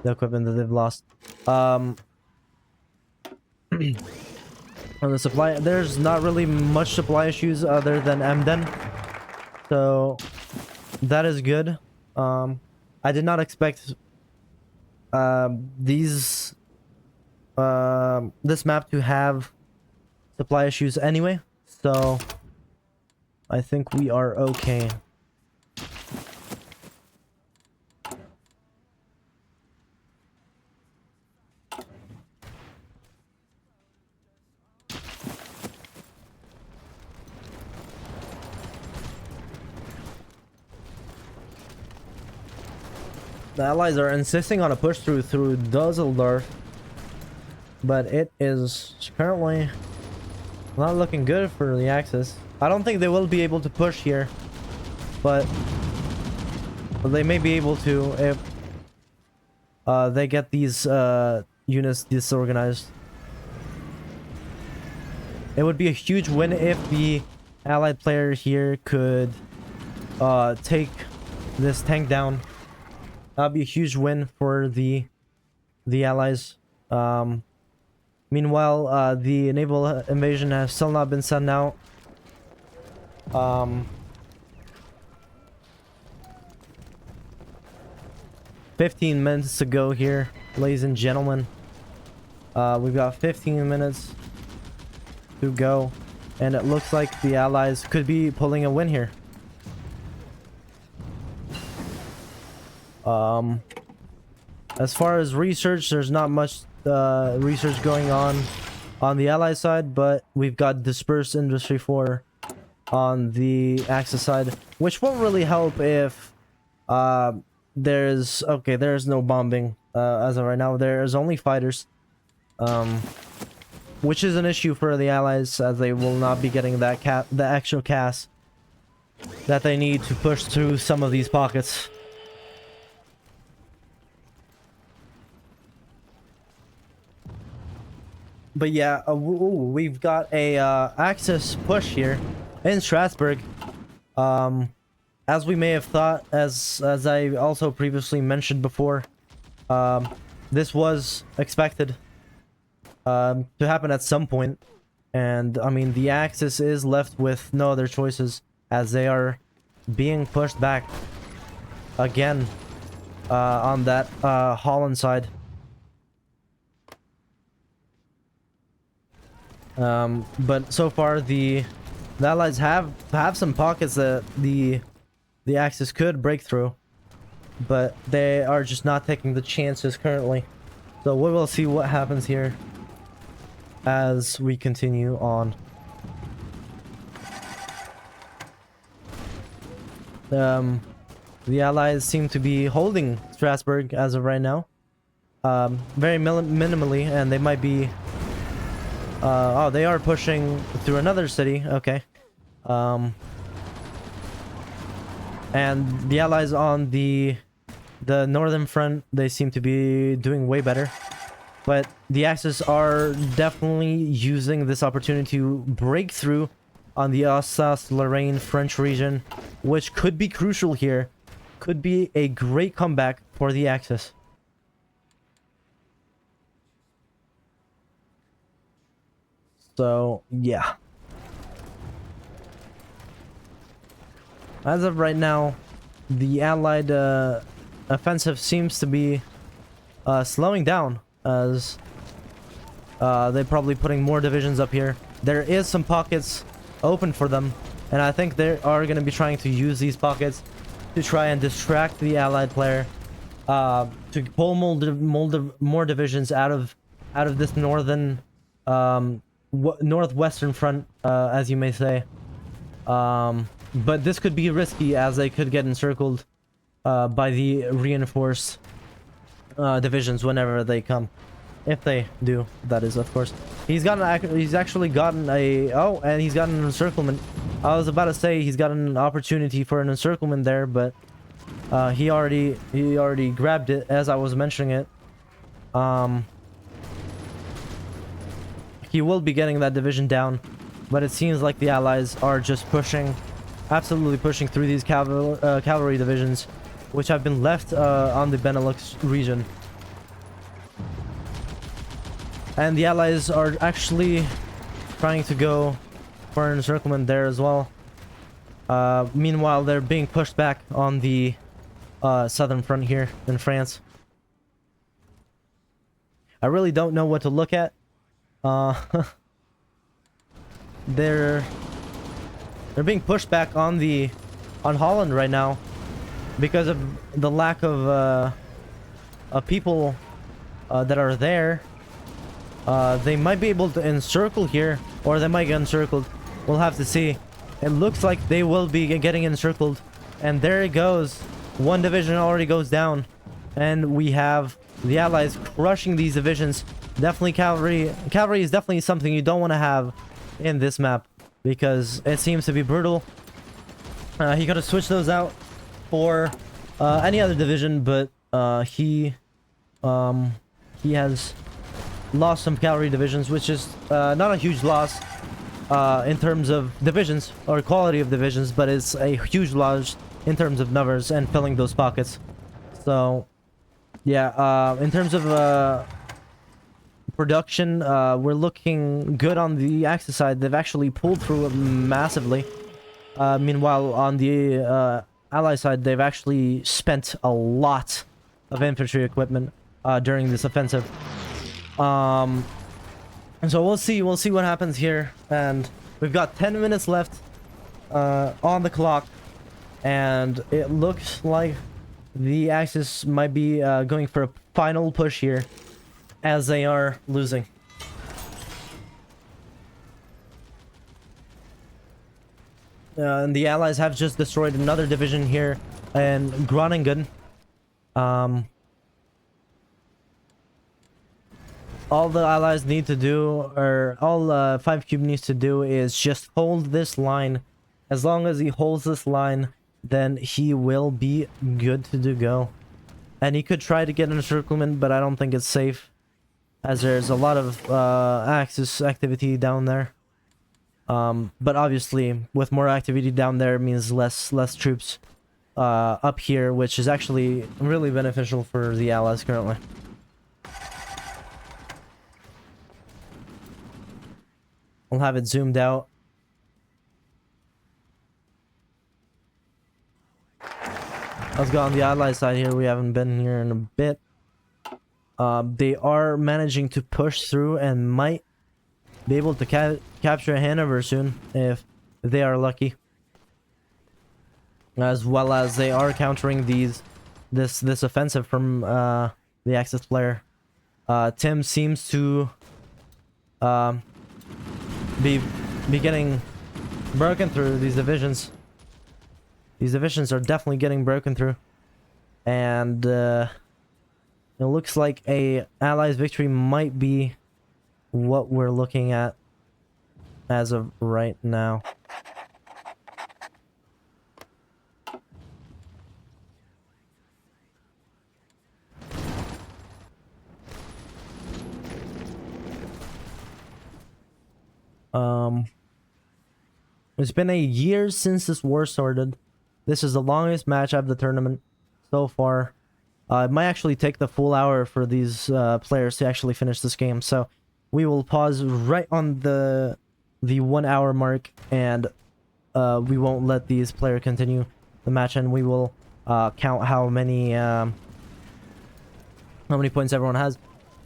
[SPEAKER 3] the equipment that they've lost. On the supply, there's not really much supply issues other than Emden, so that is good. I did not expect this map to have supply issues anyway, so I think we are okay. The allies are insisting on a push through Dusseldorf, but it is currently not looking good for the Axis. I don't think they will be able to push here, but they may be able to if they get these units disorganized. It would be a huge win if the allied player here could take this tank down. That'd be a huge win for the allies. Meanwhile, the naval invasion has still not been sent out. 15 minutes to go here, ladies and gentlemen. We've got 15 minutes to go, and it looks like the allies could be pulling a win here. As far as research, there's not much research going on the Allied side, but we've got dispersed industry 4 on the Axis side, which won't really help if there's no bombing as of right now. There's only fighters, which is an issue for the Allies, as they will not be getting the actual CAS that they need to push through some of these pockets. But yeah, we've got a Axis push here in Strasbourg. As we may have thought, as I also previously mentioned before, this was expected to happen at some point. And I mean, the Axis is left with no other choices, as they are being pushed back again on that Holland side. But so far the Allies have some pockets that the Axis could break through, but they are just not taking the chances currently. So we will see what happens here as we continue on. The Allies seem to be holding Strasbourg as of right now, very minimally, and they might be oh, they are pushing through another city. Okay. And the Allies on the northern front, they seem to be doing way better. But the Axis are definitely using this opportunity to break through on the Alsace-Lorraine French region, which could be crucial here. Could be a great comeback for the Axis. So, yeah. As of right now, the Allied offensive seems to be slowing down, as They're probably putting more divisions up here. There is some pockets open for them, and I think they are going to be trying to use these pockets to try and distract the allied player, to pull more divisions out of this northern, northwestern front, as you may say. But this could be risky, as they could get encircled by the reinforced divisions whenever they come. If they do, that is, of course. He's actually gotten a... Oh, and he's gotten an encirclement. I was about to say he's got an opportunity for an encirclement there, but he already grabbed it as I was mentioning it. He will be getting that division down, but it seems like the allies are just pushing, absolutely pushing through these cavalry divisions, which have been left on the Benelux region. And the allies are actually trying to go for an encirclement there as well. Meanwhile, they're being pushed back on the southern front here in France. I really don't know what to look at. They're being pushed back on Holland right now because of the lack of people that are there. They might be able to encircle here, or they might get encircled. We'll have to see. It looks like they will be getting encircled, and there it goes. One division already goes down, and we have the allies crushing these divisions. Definitely cavalry is definitely something you don't want to have in this map, because it seems to be brutal. He could have switched those out for any other division, but he has lost some cavalry divisions, which is not a huge loss in terms of divisions or quality of divisions, but it's a huge loss in terms of numbers and filling those pockets. So yeah, in terms of production, we're looking good on the Axis side. They've actually pulled through massively. Meanwhile, on the Ally side, they've actually spent a lot of infantry equipment during this offensive. And so we'll see what happens here, and we've got 10 minutes left on the clock, and it looks like the Axis might be going for a final push here, as they are losing. And the Allies have just destroyed another division here in Groningen. All the allies need to do, or all 5 Cube needs to do, is just hold this line. As long as he holds this line, then he will be good to go. And he could try to get an encirclement, but I don't think it's safe, as there's a lot of Axis activity down there. But obviously, with more activity down there means less troops up here, which is actually really beneficial for the allies currently. We'll have it zoomed out. Let's go on the Allied side here. We haven't been here in a bit. They are managing to push through and might be able to capture Hanover soon if they are lucky. As well as they are countering this offensive from the Axis player. Tim seems to be getting broken through these divisions. These divisions are definitely getting broken through, and it looks like a Allies victory might be what we're looking at as of right now. It's been a year since this war started. This is the longest match of the tournament so far. It might actually take the full hour for these players to actually finish this game. So we will pause right on the 1 hour mark, and we won't let these players continue the match, and we will count how many points everyone has.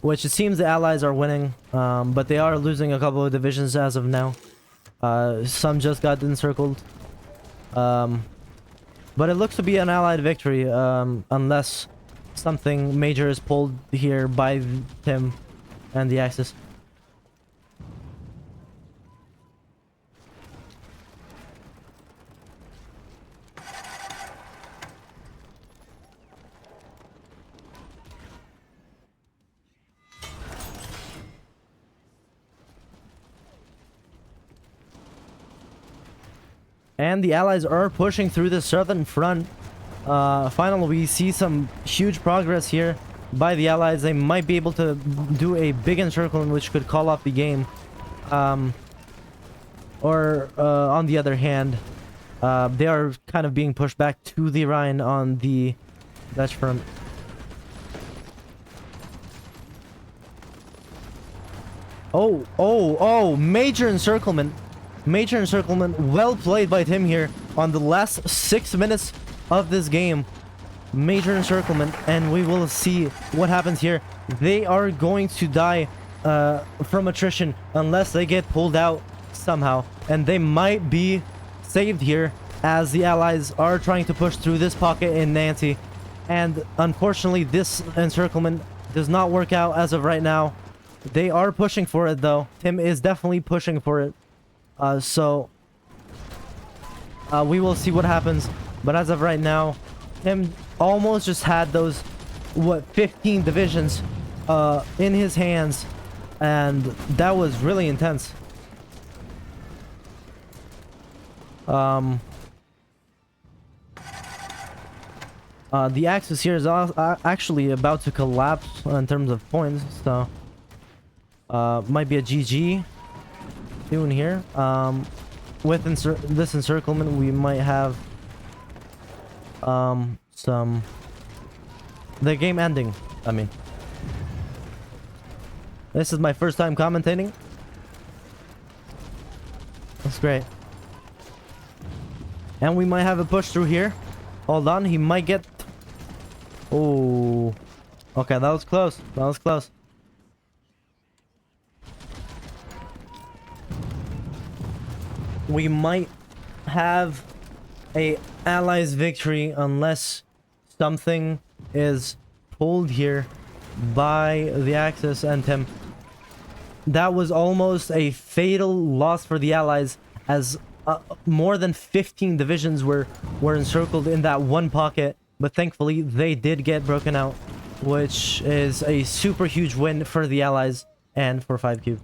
[SPEAKER 3] which it seems the Allies are winning, but they are losing a couple of divisions as of now. Some just got encircled. But it looks to be an Allied victory, unless something major is pulled here by Tim and the Axis. And the Allies are pushing through the southern front. Finally, we see some huge progress here by the Allies. They might be able to do a big encirclement, which could call off the game. On the other hand, they are kind of being pushed back to the Rhine on the Dutch front. Oh, major encirclement. Major encirclement, well played by Tim here on the last 6 minutes of this game. Major encirclement, and we will see what happens here. They are going to die from attrition unless they get pulled out somehow, and they might be saved here as the Allies are trying to push through this pocket in Nancy. And unfortunately, this encirclement does not work out as of right now. They are pushing for it though. Tim is definitely pushing for it. We will see what happens, but as of right now, Tim almost just had those 15 divisions in his hands, and that was really intense. The Axis here is actually about to collapse in terms of points, so might be a GG soon here. With this encirclement, we might have the game ending. I mean, this is my first time commentating. That's great. And we might have a push through here. Hold on, he might get... Oh, okay, that was close. That was close. We might have a Allies victory unless something is pulled here by the Axis and Tim. That was almost a fatal loss for the Allies, as more than 15 divisions were encircled in that one pocket, but thankfully they did get broken out, which is a super huge win for the Allies and for 5 Cube.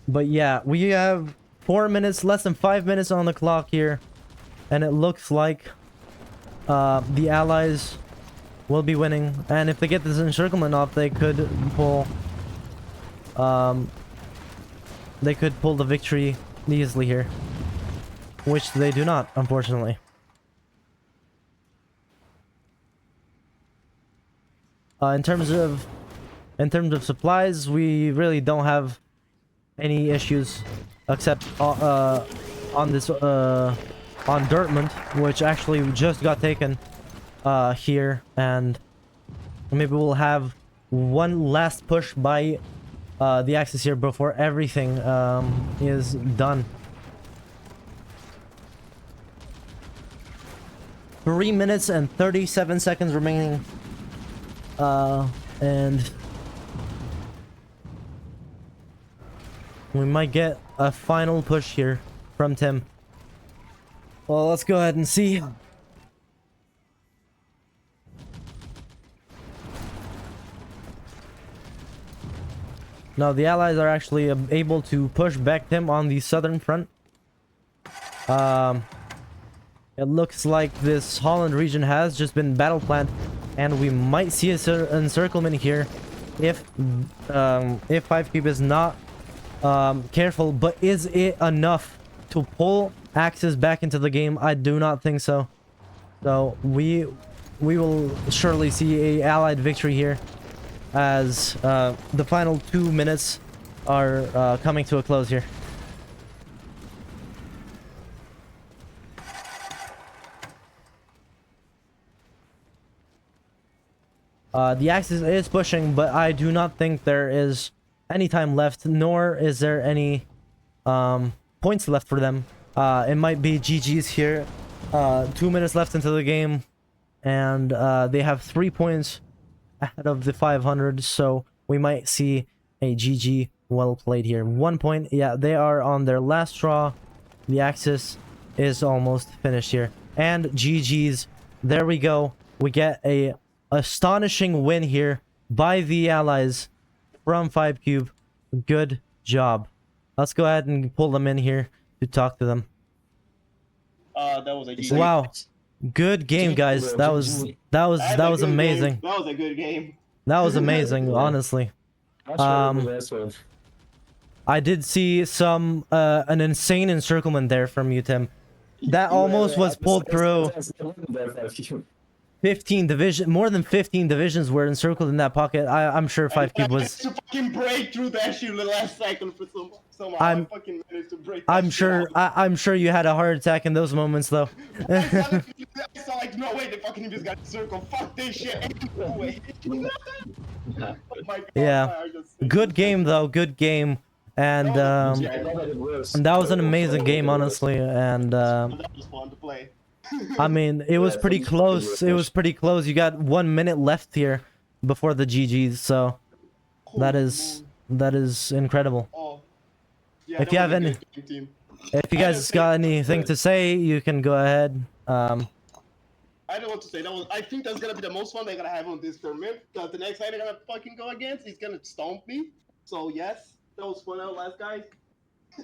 [SPEAKER 3] But yeah, we have 4 minutes, less than 5 minutes on the clock here, and it looks like the Allies will be winning. And if they get this encirclement off, they could pull the victory easily here, which they do not, unfortunately. In terms of supplies, we really don't have any issues, except on Dortmund, which actually just got taken here, and maybe we'll have one last push by the Axis here before everything is done. 3 minutes and 37 seconds remaining, and we might get a final push here from Tim. Well, let's go ahead and see. Now, the Allies are actually able to push back Tim on the southern front. It looks like this Holland region has just been battle planned, and we might see an encirclement here if 5 Cube is not careful. But is it enough to pull Axis back into the game? I do not think so. So we will surely see a Allied victory here, as the final 2 minutes are coming to a close here. The Axis is pushing, but I do not think there is any time left, nor is there any points left for them. It might be GG's here. 2 minutes left into the game, and they have 3 points ahead of the 500, so we might see a GG. Well played here. 1 point. Yeah, they are on their last straw. The Axis is almost finished here. And GG's. There we go. We get a astonishing win here by the Allies from 5cube. Good job. Let's go ahead and pull them in here to talk to them.
[SPEAKER 8] That was a GG.
[SPEAKER 3] Wow. Good game, guys. That was
[SPEAKER 8] That was a good
[SPEAKER 3] amazing.
[SPEAKER 8] game. That was a good game.
[SPEAKER 3] That was amazing, honestly. I did see some an insane encirclement there from you, Tim. That almost was pulled through. 15 division, more than 15 divisions were encircled in that pocket. I'm sure 5cube was.
[SPEAKER 8] To fucking break through that shit in the last second for somehow. I fucking managed to break.
[SPEAKER 3] I'm sure. I'm sure you had a heart attack in those moments, though.
[SPEAKER 8] I saw like, no way, they fucking just got encircled. Fuck this shit. No way. Oh my God,
[SPEAKER 3] Yeah. Good game, though. Good game. And that was an amazing game, honestly. And
[SPEAKER 8] that was fun to play.
[SPEAKER 3] I mean, it was pretty close. It was pretty close. You got 1 minute left here before the GGs, so that is incredible.
[SPEAKER 8] Oh. Yeah,
[SPEAKER 3] If you have any, if you guys got anything to say, you can go ahead.
[SPEAKER 8] I don't know what to say. I think that's gonna be the most fun they're gonna have on this tournament. Because the next guy they're gonna fucking go against, he's gonna stomp me. So yes, that was fun out last guys.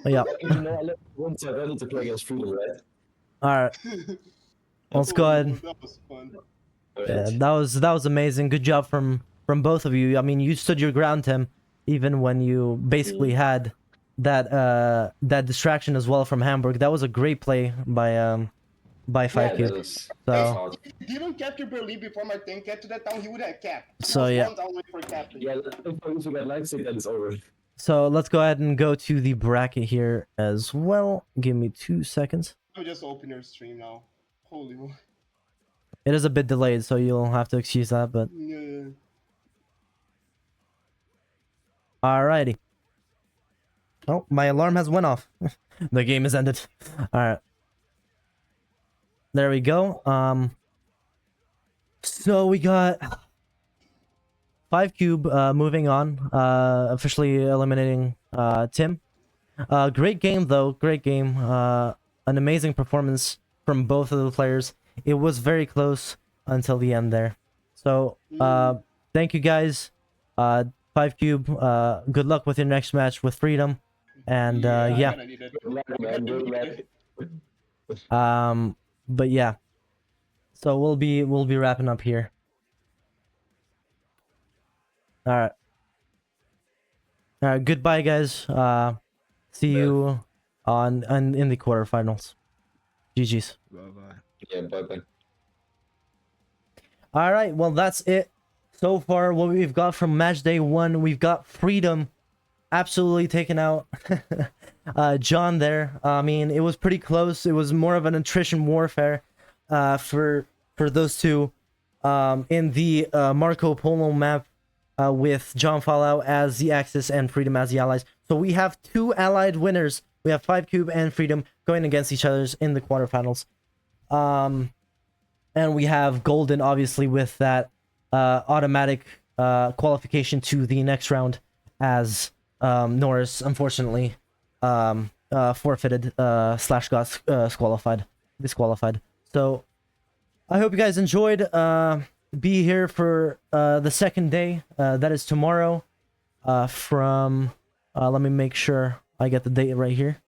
[SPEAKER 3] Yeah.
[SPEAKER 7] You know, I left once I ready to play against Freedom, right?
[SPEAKER 3] All right. Let's go ahead.
[SPEAKER 8] That was fun.
[SPEAKER 3] Yeah, that was amazing. Good job from both of you. I mean, you stood your ground, Tim, even when you basically had that distraction as well from Hamburg. That was a great play by 5Q. So
[SPEAKER 8] If he didn't capture Berlin before Martin get to that town, he would have capped.
[SPEAKER 3] So, yeah.
[SPEAKER 7] Yeah, if you got Leipzig, then it's over.
[SPEAKER 3] so let's go ahead and go to the bracket here as well. Give me 2 seconds.
[SPEAKER 8] I'll just open your stream now. Holy moly.
[SPEAKER 3] It is a bit delayed, so you'll have to excuse that, but
[SPEAKER 8] Yeah.
[SPEAKER 3] alrighty. Oh, my alarm has went off. The game is ended. Alright. There we go. So we got 5cube moving on, officially eliminating Tim. Great game though, great game. An amazing performance from both of the players. It was very close until the end there. So thank you guys. 5cube, good luck with your next match with Freedom. And yeah. But yeah. So we'll be wrapping up here. Alright. Alright, goodbye guys. See you in the quarterfinals. GG's.
[SPEAKER 6] Bye-bye.
[SPEAKER 7] Yeah, bye-bye.
[SPEAKER 3] Alright, well that's it. So far, what we've got from match day 1, we've got Freedom absolutely taken out John there. I mean, it was pretty close. It was more of an attrition warfare for those two in the Marco Polo map with John Fallout as the Axis and Freedom as the allies. So we have 2 allied winners. We have 5cube and Freedom going against each other in the quarterfinals. And we have Golden, obviously, with that automatic qualification to the next round, as Norris, unfortunately, forfeited slash got disqualified. So I hope you guys enjoyed. Be here for the second day. That is tomorrow. From let me make sure I get the date right here.